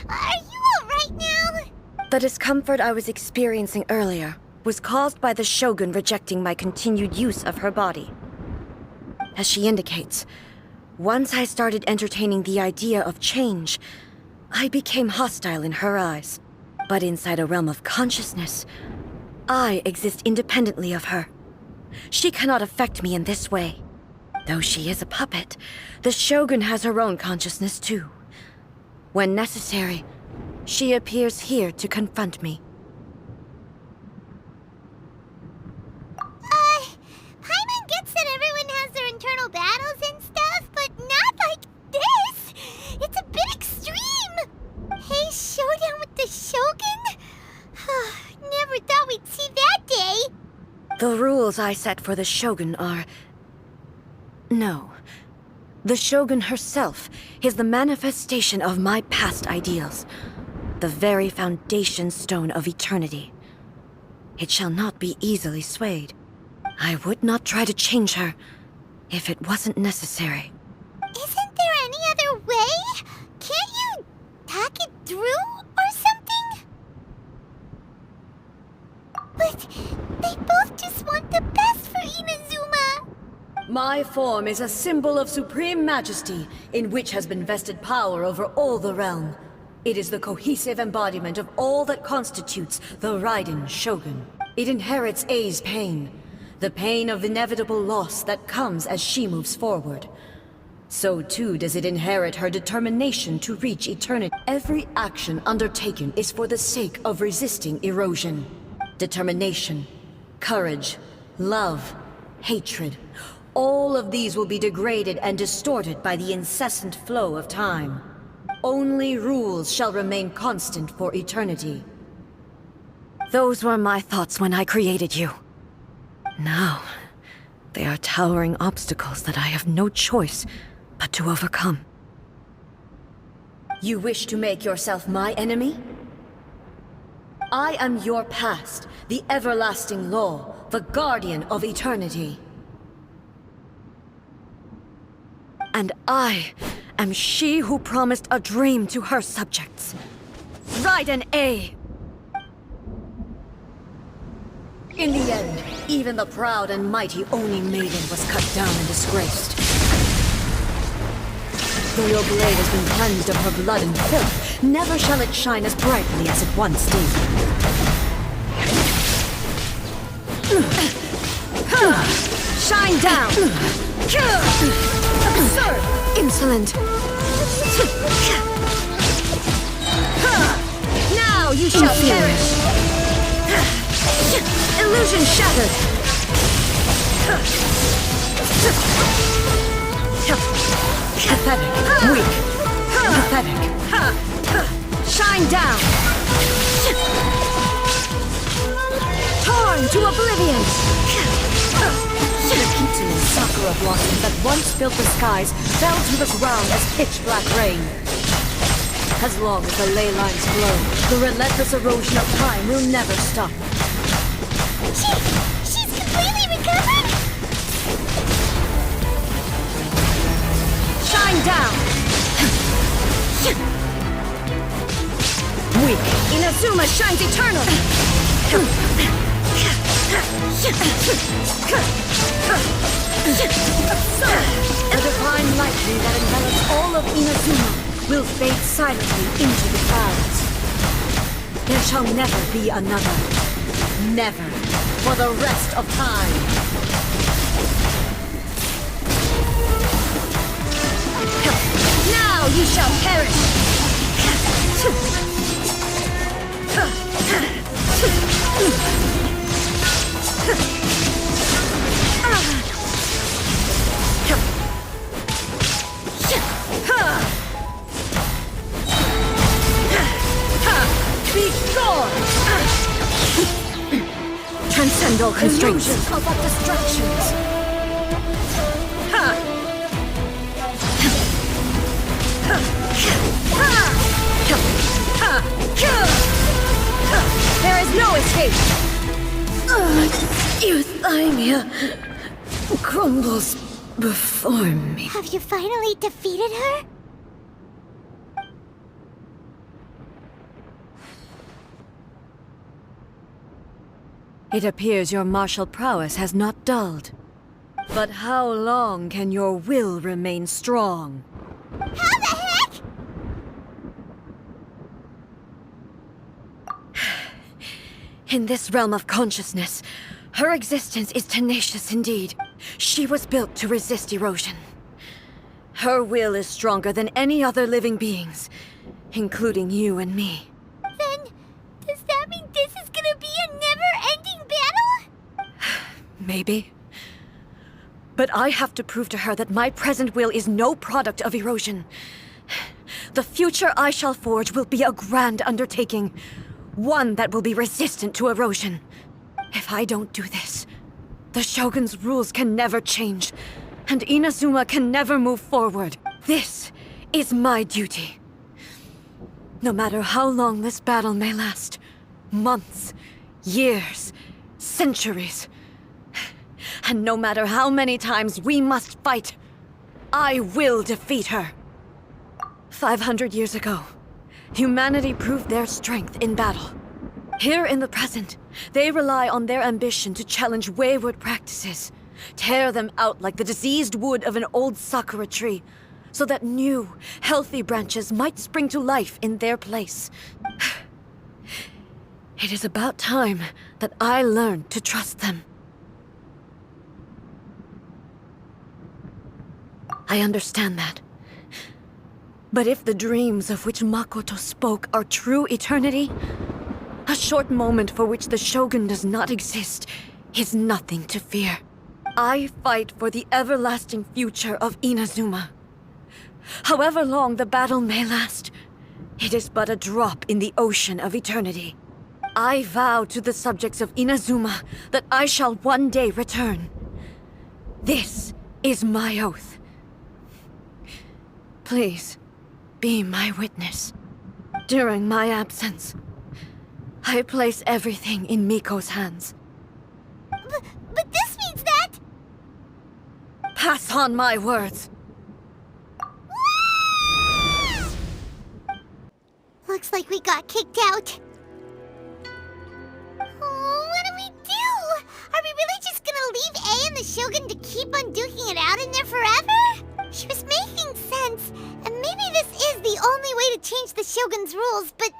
Are you alright now? The discomfort I was experiencing earlier was caused by the Shogun rejecting my continued use of her body. As she indicates, once I started entertaining the idea of change, I became hostile in her eyes. But inside a realm of consciousness, I exist independently of her. She cannot affect me in this way. Though she is a puppet, the Shogun has her own consciousness too. When necessary, she appears here to confront me. Paimon gets that everyone has their internal battles and stuff, but not like this! It's a bit extreme! Hey, showdown with the Shogun? Never thought we'd see that day! The rules I set for the Shogun are... No. The Shogun herself is the manifestation of my past ideals. The very foundation stone of eternity. It shall not be easily swayed. I would not try to change her if it wasn't necessary. Isn't there any other way? Can't you talk it through or something? But they both just want the best for Inazuma. My form is a symbol of supreme majesty, in which has been vested power over all the realm. It is the cohesive embodiment of all that constitutes the Raiden Shogun. It inherits Ei's pain, the pain of inevitable loss that comes as she moves forward. So too does it inherit her determination to reach eternity. Every action undertaken is for the sake of resisting erosion. Determination, courage, love, hatred. All of these will be degraded and distorted by the incessant flow of time. Only rules shall remain constant for eternity. Those were my thoughts when I created you. Now, they are towering obstacles that I have no choice but to overcome. You wish to make yourself my enemy? I am your past, the everlasting law, the guardian of eternity. And I am she who promised a dream to her subjects. Raiden A. In the end, even the proud and mighty Oni Maiden was cut down and disgraced. Though your blade has been cleansed of her blood and filth, never shall it shine as brightly as it once did. Shine down! Absurd! Insolent! Now you shall perish! Illusion shattered! Pathetic. Weak. Pathetic. Shine down! Torn to oblivion! The Kitsu and sakura blossoms that once filled the skies fell to the ground as pitch-black rain. As long as the ley lines flow, the relentless erosion of time will never stop. She's completely recovered? Shine down! Weak. Inazuma shines eternal! The divine lightning that envelops all of Inazuma will fade silently into the clouds. There shall never be another. Never. For the rest of time. Now you shall perish! Be gone! Transcend all constraints. Illusions of all distractions. There is no escape! Euthymia crumbles before me. Have you finally defeated her? It appears your martial prowess has not dulled. But how long can your will remain strong? How the heck? In this realm of consciousness, her existence is tenacious indeed. She was built to resist erosion. Her will is stronger than any other living being's, including you and me. Then, does that mean this is gonna be a never-ending battle? Maybe. But I have to prove to her that my present will is no product of erosion. The future I shall forge will be a grand undertaking. One that will be resistant to erosion. If I don't do this, the Shogun's rules can never change, and Inazuma can never move forward. This is my duty. No matter how long this battle may last, months, years, centuries, and no matter how many times we must fight, I will defeat her. 500 years ago, humanity proved their strength in battle. Here in the present, they rely on their ambition to challenge wayward practices, tear them out like the diseased wood of an old sakura tree, so that new, healthy branches might spring to life in their place. It is about time that I learned to trust them. I understand that. But if the dreams of which Makoto spoke are true eternity, a short moment for which the Shogun does not exist is nothing to fear. I fight for the everlasting future of Inazuma. However long the battle may last, it is but a drop in the ocean of eternity. I vow to the subjects of Inazuma that I shall one day return. This is my oath. Please, be my witness. During my absence, I place everything in Miko's hands. But this means that... Pass on my words. Looks like we got kicked out. Oh, what do we do? Are we really just gonna leave A and the Shogun to keep on duking it out in there forever? She was making sense, and maybe this is the only way to change the Shogun's rules, but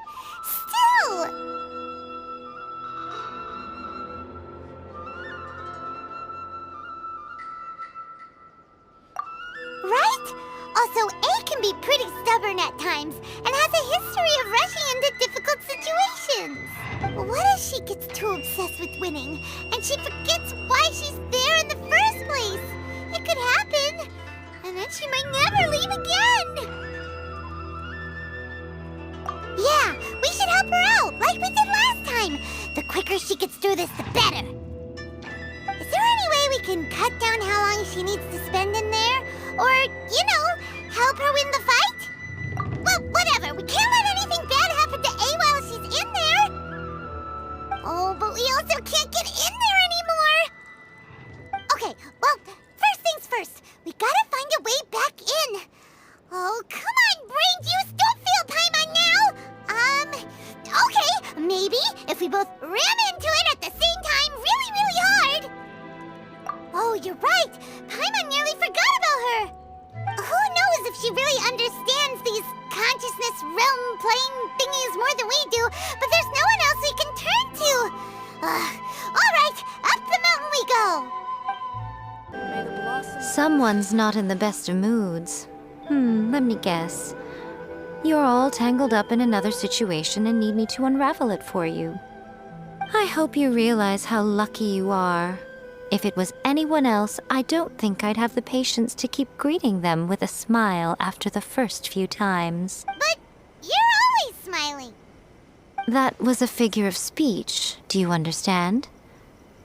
still... Right? Also, A can be pretty stubborn at times, and has a history of rushing into difficult situations. What if she gets too obsessed with winning, and she forgets why she's there in the first place? It could happen, and then she might never leave again. Yeah, we should help her out, like we did last time. The quicker she gets through this, the better. Is there any way we can cut down how long she needs to spend in there? Or, you know, help her win the fight? Well, whatever. We can't let anything bad happen to A while she's in there. Oh, but we also can't get in there anymore. Okay, well, first things first. We gotta find a way back in. Oh, come on, brain juice. Don't feel Paimon now. Okay, maybe if we both ram into it at the same time really, really hard. Oh, you're right. Paimon nearly forgot about her. Who knows if she really understands these realm playing thingies more than we do, but there's no one else we can turn to. Alright, up the mountain we go. Someone's not in the best of moods. Let me guess. You're all tangled up in another situation and need me to unravel it for you. I hope you realize how lucky you are. If it was anyone else, I don't think I'd have the patience to keep greeting them with a smile after the first few times. But you're always smiling. That was a figure of speech, do you understand?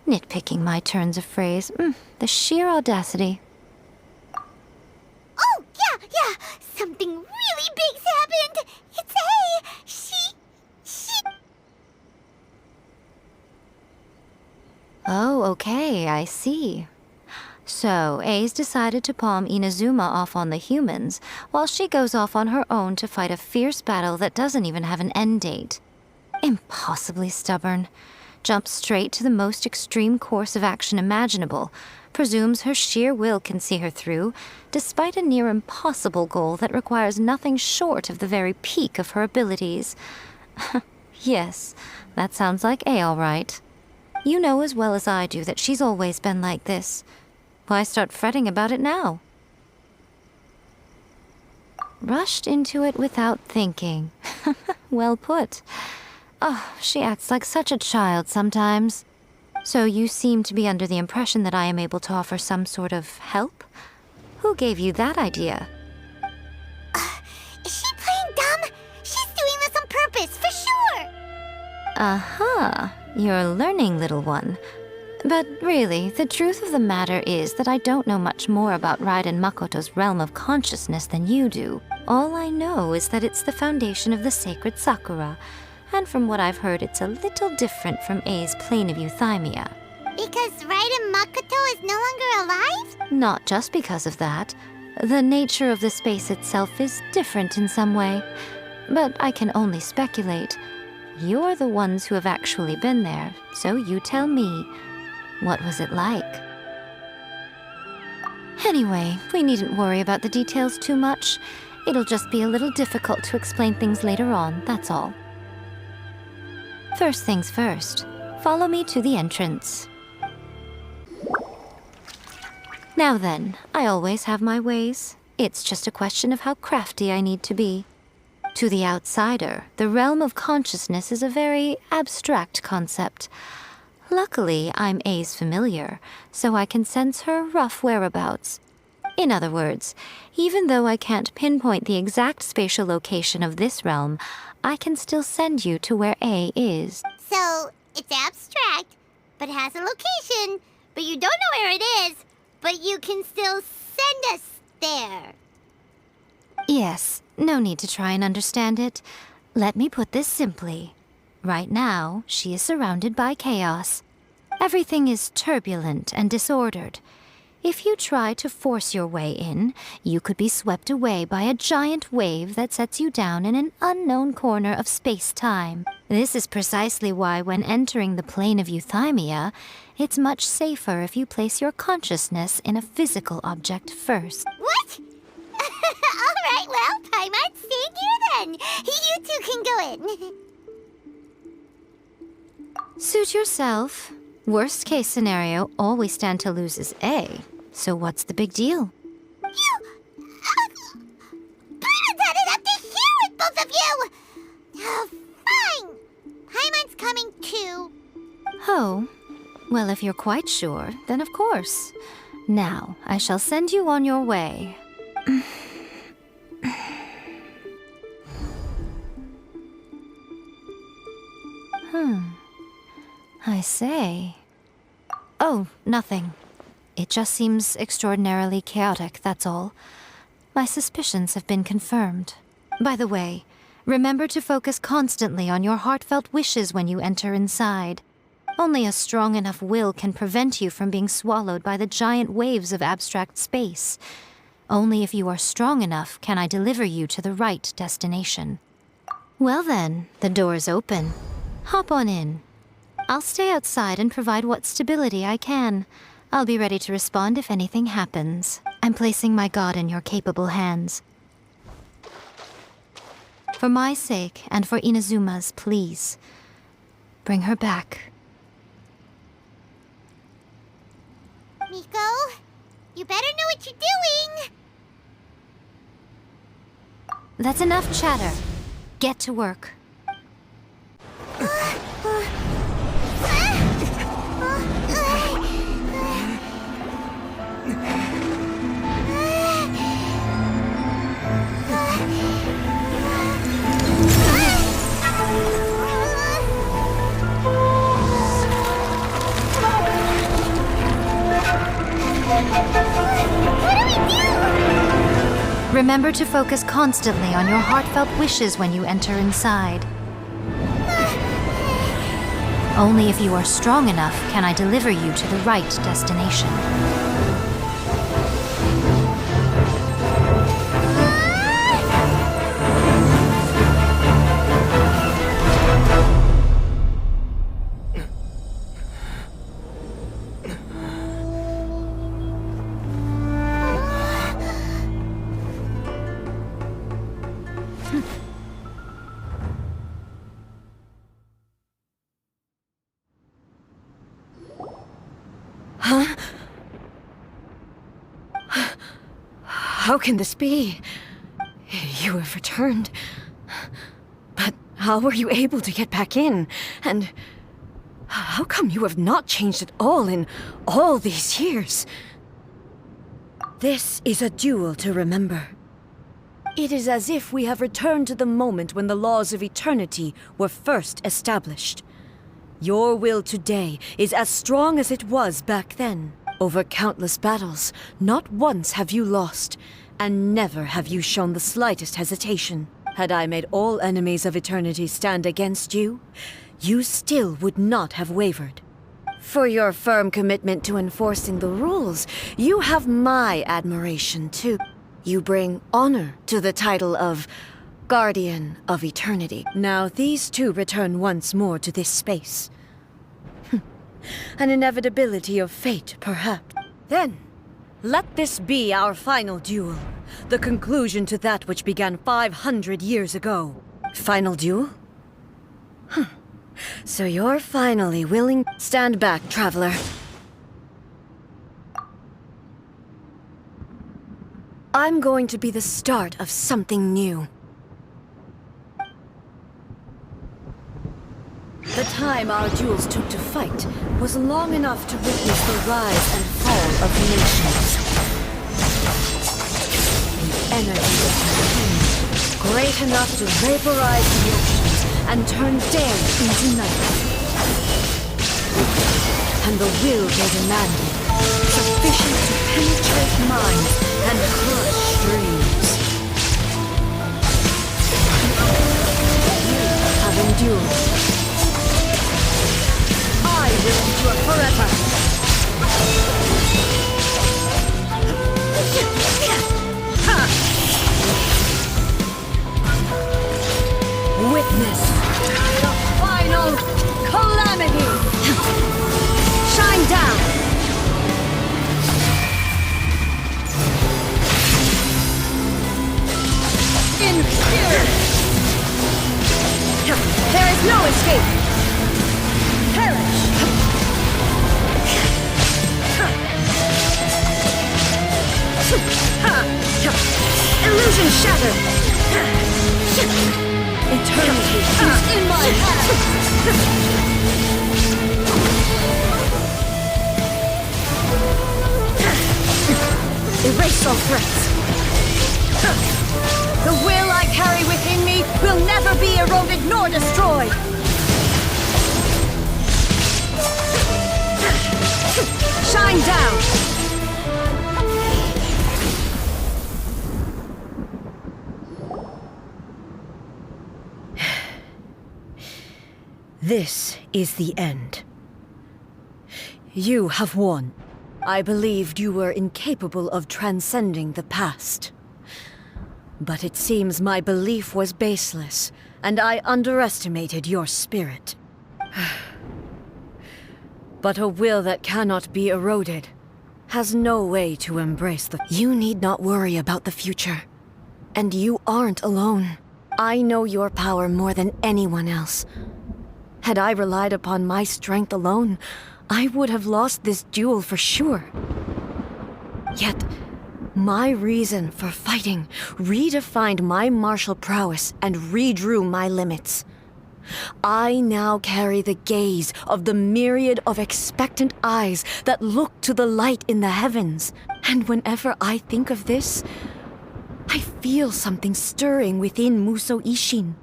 Nitpicking my turns of phrase. The sheer audacity. Oh, yeah. Something really big's happened. It's A. She... Oh, okay, I see. So, A's decided to palm Inazuma off on the humans, while she goes off on her own to fight a fierce battle that doesn't even have an end date. Impossibly stubborn. Jumps straight to the most extreme course of action imaginable, presumes her sheer will can see her through, despite a near impossible goal that requires nothing short of the very peak of her abilities. Yes, that sounds like A all right. You know as well as I do that she's always been like this. Why start fretting about it now? Rushed into it without thinking. Well put. Oh, she acts like such a child sometimes. So you seem to be under the impression that I am able to offer some sort of help? Who gave you that idea? Is she playing dumb? She's doing this on purpose, for sure. Uh-huh. You're learning, little one. But really, the truth of the matter is that I don't know much more about Raiden Makoto's realm of consciousness than you do. All I know is that it's the foundation of the sacred sakura, and from what I've heard, it's a little different from A's plane of euthymia. Because Raiden Makoto is no longer alive? Not just because of that. The nature of the space itself is different in some way. But I can only speculate. You're the ones who have actually been there, so you tell me. What was it like? Anyway, we needn't worry about the details too much. It'll just be a little difficult to explain things later on, that's all. First things first, follow me to the entrance. Now then, I always have my ways. It's just a question of how crafty I need to be. To the outsider, the realm of consciousness is a very abstract concept. Luckily, I'm A's familiar, so I can sense her rough whereabouts. In other words, even though I can't pinpoint the exact spatial location of this realm, I can still send you to where A is. So, it's abstract, but has a location, but you don't know where it is, but you can still send us there. Yes, no need to try and understand it. Let me put this simply. Right now, she is surrounded by chaos. Everything is turbulent and disordered. If you try to force your way in, you could be swept away by a giant wave that sets you down in an unknown corner of space-time. This is precisely why when entering the plane of euthymia, it's much safer if you place your consciousness in a physical object first. What? Alright, well, Paimon's staying here then. You two can go in. Suit yourself. Worst case scenario, all we stand to lose is A. So what's the big deal? You... Paimon's had it up to here with both of you! Oh, fine. Paimon's coming too. Oh, well, if you're quite sure, then of course. Now, I shall send you on your way. I say. Oh, nothing. It just seems extraordinarily chaotic, that's all. My suspicions have been confirmed. By the way, remember to focus constantly on your heartfelt wishes when you enter inside. Only a strong enough will can prevent you from being swallowed by the giant waves of abstract space. Only if you are strong enough can I deliver you to the right destination. Well then, the door's open. Hop on in. I'll stay outside and provide what stability I can. I'll be ready to respond if anything happens. I'm placing my god in your capable hands. For my sake and for Inazuma's, please, bring her back. Miko, you better know what you're doing! That's enough chatter. Get to work. Remember to focus constantly on your heartfelt wishes when you enter inside. Only if you are strong enough can I deliver you to the right destination. How can this be? You have returned. But how were you able to get back in? And how come you have not changed at all in all these years? This is a duel to remember. It is as if we have returned to the moment when the laws of eternity were first established. Your will today is as strong as it was back then. Over countless battles, not once have you lost, and never have you shown the slightest hesitation. Had I made all enemies of eternity stand against you, you still would not have wavered. For your firm commitment to enforcing the rules, you have my admiration too. You bring honor to the title of Guardian of Eternity. Now these two return once more to this space. An inevitability of fate, perhaps. Then, let this be our final duel. The conclusion to that which began 500 years ago. Final duel? So you're finally willing... Stand back, traveler. I'm going to be the start of something new. The time our duels took to fight was long enough to witness the rise and fall of nations. The energy of the king, great enough to vaporize the oceans and turn day into night. And the will they demanded, sufficient to penetrate minds and crush dreams. You have endured. I will endure forever! Witness the final calamity! Shine down! In fear! There is no escape! Perish! Illusion shattered! Eternity is in my hands! Erase all threats! The will I carry within me will never be eroded nor destroyed! Shine down! This is the end. You have won. I believed you were incapable of transcending the past. But it seems my belief was baseless, and I underestimated your spirit. But a will that cannot be eroded has no way to embrace the... You need not worry about the future. And you aren't alone. I know your power more than anyone else. Had I relied upon my strength alone, I would have lost this duel for sure. Yet, my reason for fighting redefined my martial prowess and redrew my limits. I now carry the gaze of the myriad of expectant eyes that look to the light in the heavens. And whenever I think of this, I feel something stirring within Muso Ishin.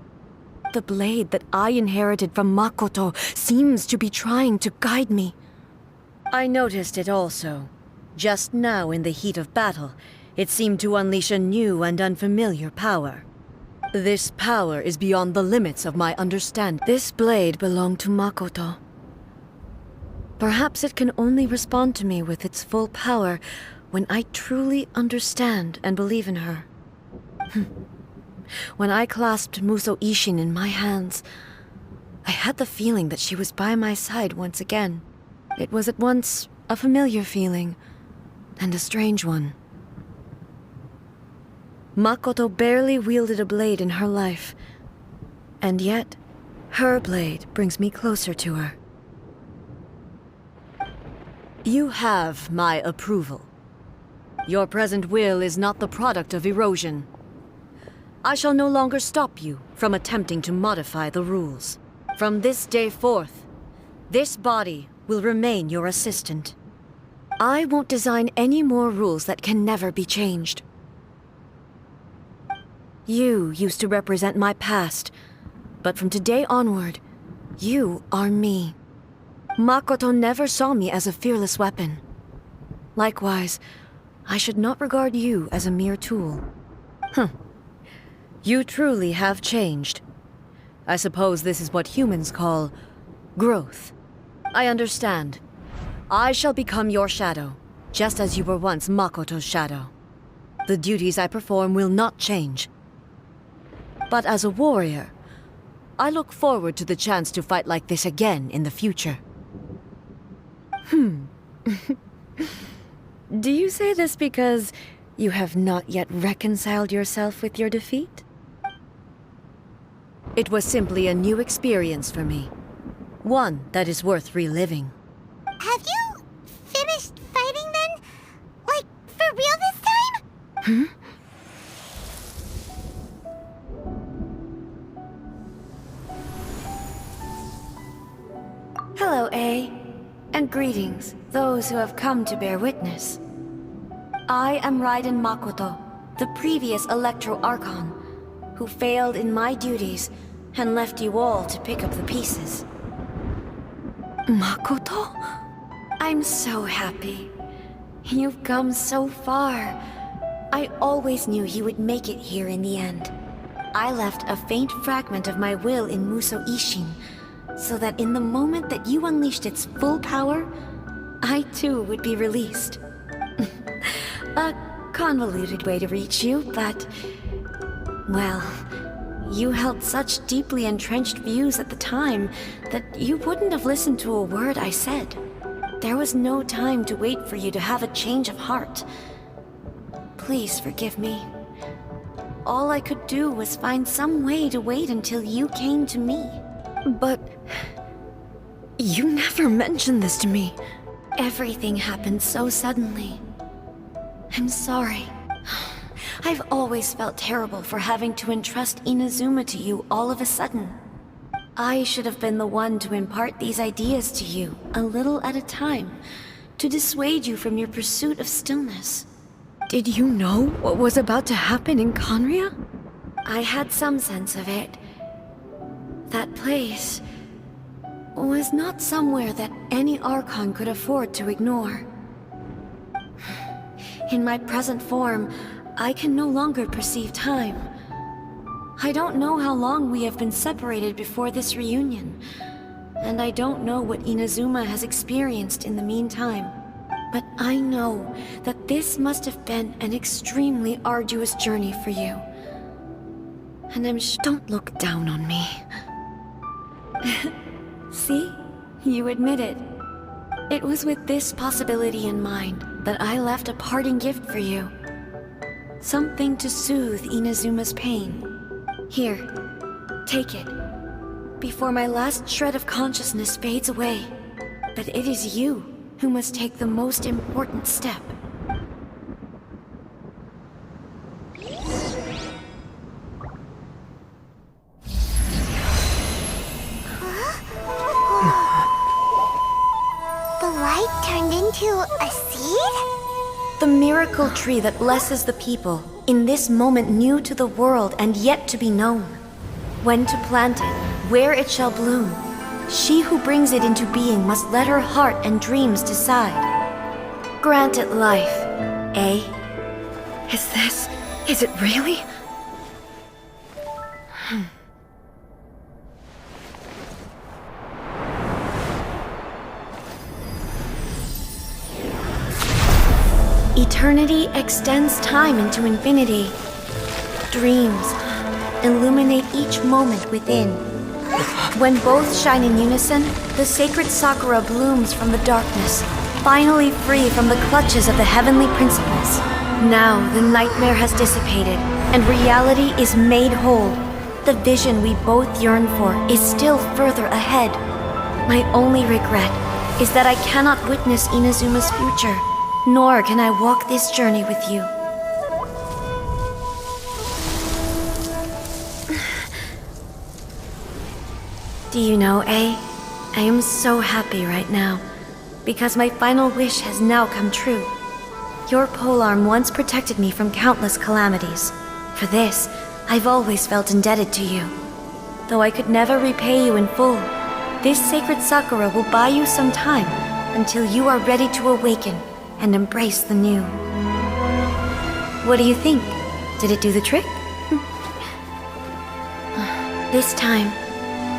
The blade that I inherited from Makoto seems to be trying to guide me. I noticed it also. Just now in the heat of battle, it seemed to unleash a new and unfamiliar power. This power is beyond the limits of my understanding. This blade belonged to Makoto. Perhaps it can only respond to me with its full power when I truly understand and believe in her. When I clasped Muso Ishin in my hands, I had the feeling that she was by my side once again. It was at once a familiar feeling and a strange one. Makoto barely wielded a blade in her life, and yet her blade brings me closer to her. You have my approval. Your present will is not the product of erosion. I shall no longer stop you from attempting to modify the rules. From this day forth, this body will remain your assistant. I won't design any more rules that can never be changed. You used to represent my past, but from today onward, you are me. Makoto never saw me as a fearless weapon. Likewise, I should not regard you as a mere tool. You truly have changed. I suppose this is what humans call growth. I understand. I shall become your shadow, just as you were once Makoto's shadow. The duties I perform will not change. But as a warrior, I look forward to the chance to fight like this again in the future. Do you say this because you have not yet reconciled yourself with your defeat? It was simply a new experience for me. One that is worth reliving. Have you finished fighting then? Like, for real this time? Hello, A. And greetings, those who have come to bear witness. I am Raiden Makoto, the previous Electro Archon, who failed in my duties and left you all to pick up the pieces. Makoto? I'm so happy. You've come so far. I always knew you would make it here in the end. I left a faint fragment of my will in Muso Ishin, so that in the moment that you unleashed its full power, I too would be released. A convoluted way to reach you, but... well, you held such deeply entrenched views at the time that you wouldn't have listened to a word I said. There was no time to wait for you to have a change of heart. Please forgive me. All I could do was find some way to wait until you came to me. But... you never mentioned this to me. Everything happened so suddenly. I'm sorry. I've always felt terrible for having to entrust Inazuma to you all of a sudden. I should have been the one to impart these ideas to you, a little at a time, to dissuade you from your pursuit of stillness. Did you know what was about to happen in Conria? I had some sense of it. That place was not somewhere that any Archon could afford to ignore. In my present form, I can no longer perceive time. I don't know how long we have been separated before this reunion, and I don't know what Inazuma has experienced in the meantime. But I know that this must have been an extremely arduous journey for you. And don't look down on me. See? You admit it. It was with this possibility in mind that I left a parting gift for you. Something to soothe Inazuma's pain. Here, take it. Before my last shred of consciousness fades away. But it is you who must take the most important step. The light turned into a seed? The miracle tree that blesses the people, in this moment new to the world and yet to be known. When to plant it, where it shall bloom. She who brings it into being must let her heart and dreams decide. Grant it life, eh? Is it really? Eternity extends time into infinity. Dreams illuminate each moment within. When both shine in unison, the sacred sakura blooms from the darkness, finally free from the clutches of the heavenly principles. Now the nightmare has dissipated, and reality is made whole. The vision we both yearn for is still further ahead. My only regret is that I cannot witness Inazuma's future, nor can I walk this journey with you. Do you know, I am so happy right now, because my final wish has now come true. Your polearm once protected me from countless calamities. For this, I've always felt indebted to you. Though I could never repay you in full, this sacred sakura will buy you some time until you are ready to awaken and embrace the new. What do you think? Did it do the trick? This time,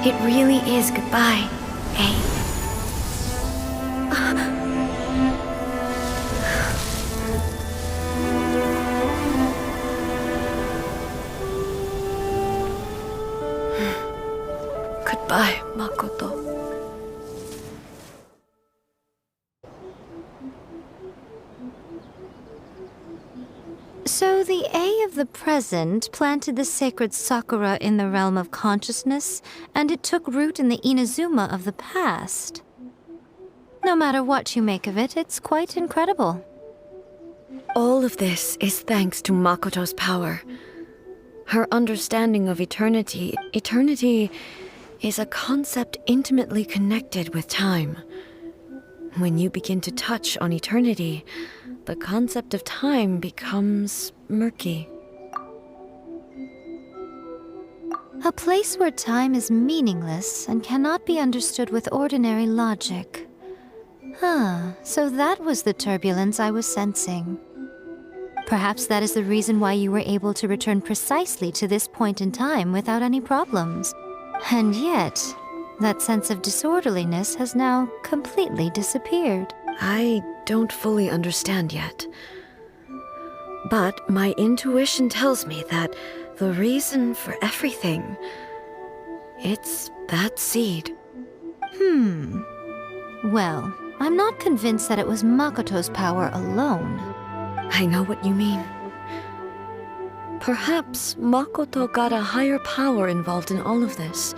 it really is goodbye, eh? Goodbye, Makoto. So the A of the present planted the sacred sakura in the realm of consciousness, and it took root in the Inazuma of the past. No matter what you make of it, it's quite incredible. All of this is thanks to Makoto's power. Her understanding of eternity. Eternity is a concept intimately connected with time. When you begin to touch on eternity, the concept of time becomes murky. A place where time is meaningless and cannot be understood with ordinary logic. So that was the turbulence I was sensing. Perhaps that is the reason why you were able to return precisely to this point in time without any problems. And yet, that sense of disorderliness has now completely disappeared. I don't fully understand yet. But my intuition tells me that the reason for everything, it's that seed. Well, I'm not convinced that it was Makoto's power alone. I know what you mean. Perhaps Makoto got a higher power involved in all of this.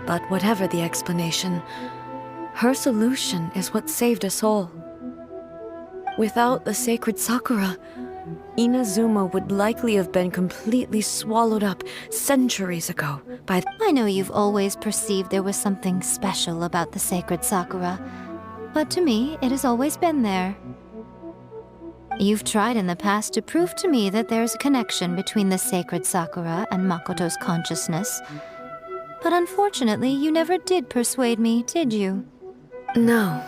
But whatever the explanation, her solution is what saved us all. Without the sacred sakura, Inazuma would likely have been completely swallowed up centuries ago by I know you've always perceived there was something special about the sacred sakura, but to me, it has always been there. You've tried in the past to prove to me that there's a connection between the sacred sakura and Makoto's consciousness, but unfortunately, you never did persuade me, did you? No,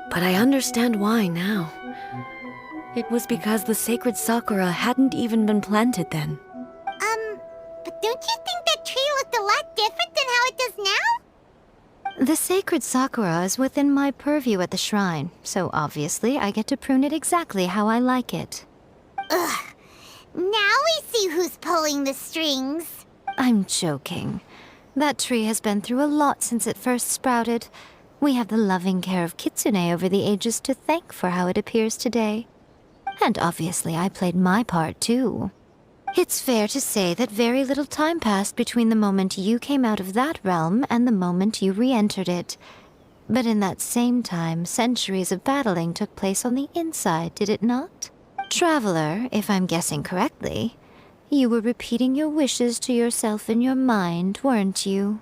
but I understand why now. It was because the sacred sakura hadn't even been planted then. But don't you think that tree looked a lot different than how it does now? The sacred sakura is within my purview at the shrine, so obviously I get to prune it exactly how I like it. Ugh. Now we see who's pulling the strings. I'm joking. That tree has been through a lot since it first sprouted. We have the loving care of Kitsune over the ages to thank for how it appears today. And obviously I played my part too. It's fair to say that very little time passed between the moment you came out of that realm and the moment you re-entered it. But in that same time, centuries of battling took place on the inside, did it not? Traveler, if I'm guessing correctly, you were repeating your wishes to yourself in your mind, weren't you?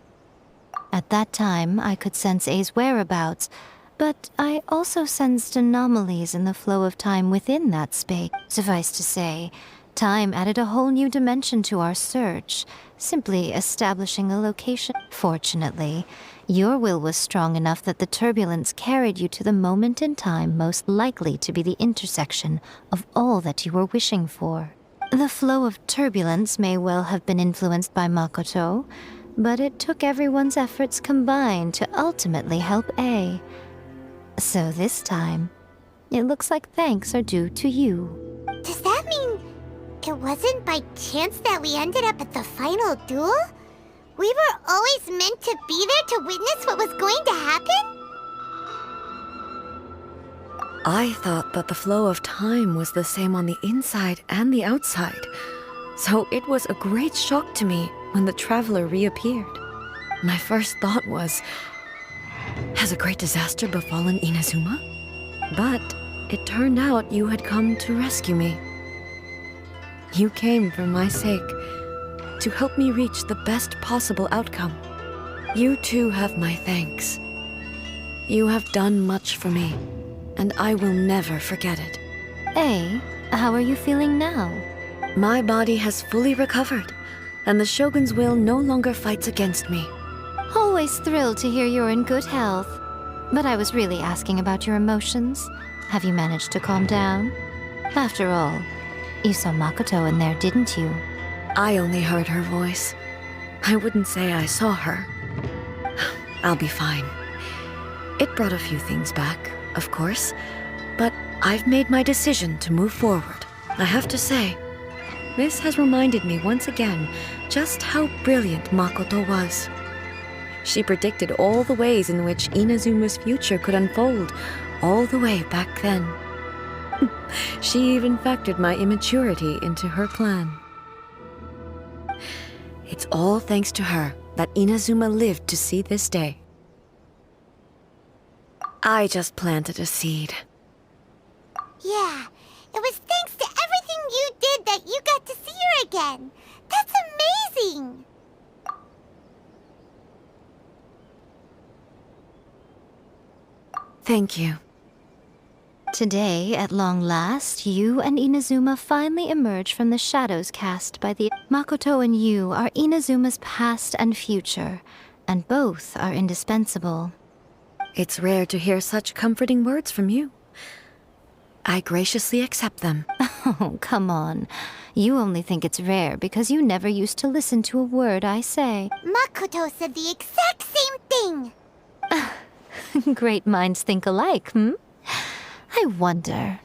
At that time, I could sense A's whereabouts, but I also sensed anomalies in the flow of time within that space. Suffice to say, time added a whole new dimension to our search, simply establishing a location. Fortunately, your will was strong enough that the turbulence carried you to the moment in time most likely to be the intersection of all that you were wishing for. The flow of turbulence may well have been influenced by Makoto, but it took everyone's efforts combined to ultimately help A. So this time, it looks like thanks are due to you. Does that mean it wasn't by chance that we ended up at the final duel? We were always meant to be there to witness what was going to happen? I thought that the flow of time was the same on the inside and the outside, so it was a great shock to me when the traveler reappeared. My first thought was, has a great disaster befallen Inazuma? But it turned out you had come to rescue me. You came for my sake, to help me reach the best possible outcome. You too have my thanks. You have done much for me, and I will never forget it. A, how are you feeling now? My body has fully recovered, and the Shogun's will no longer fights against me. Always thrilled to hear you're in good health. But I was really asking about your emotions. Have you managed to calm down? After all, you saw Makoto in there, didn't you? I only heard her voice. I wouldn't say I saw her. I'll be fine. It brought a few things back, of course, but I've made my decision to move forward. I have to say, this has reminded me once again just how brilliant Makoto was. She predicted all the ways in which Inazuma's future could unfold, all the way back then. She even factored my immaturity into her plan. It's all thanks to her that Inazuma lived to see this day. I just planted a seed. Yeah, it was thanks to everything you did that you got to see her again. That's amazing! Thank you. Today, at long last, you and Inazuma finally emerge from the shadows cast by the... Makoto and you are Inazuma's past and future, and both are indispensable. It's rare to hear such comforting words from you. I graciously accept them. Oh, come on. You only think it's rare because you never used to listen to a word I say. Makoto said the exact same thing! Great minds think alike, hmm? I wonder,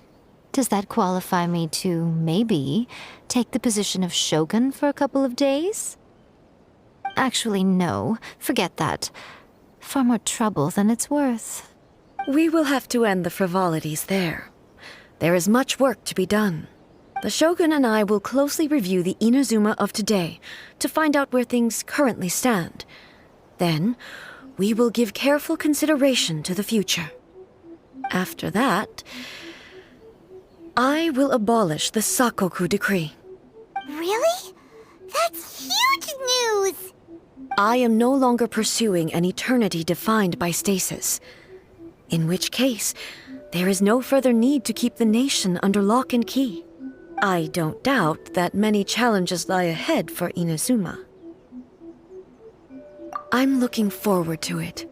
does that qualify me to, maybe, take the position of Shogun for a couple of days? Actually, no. Forget that. Far more trouble than it's worth. We will have to end the frivolities there. There is much work to be done. The Shogun and I will closely review the Inazuma of today to find out where things currently stand. Then, we will give careful consideration to the future. After that, I will abolish the Sakoku decree. Really? That's huge news! I am no longer pursuing an eternity defined by stasis. In which case, there is no further need to keep the nation under lock and key. I don't doubt that many challenges lie ahead for Inazuma. I'm looking forward to it.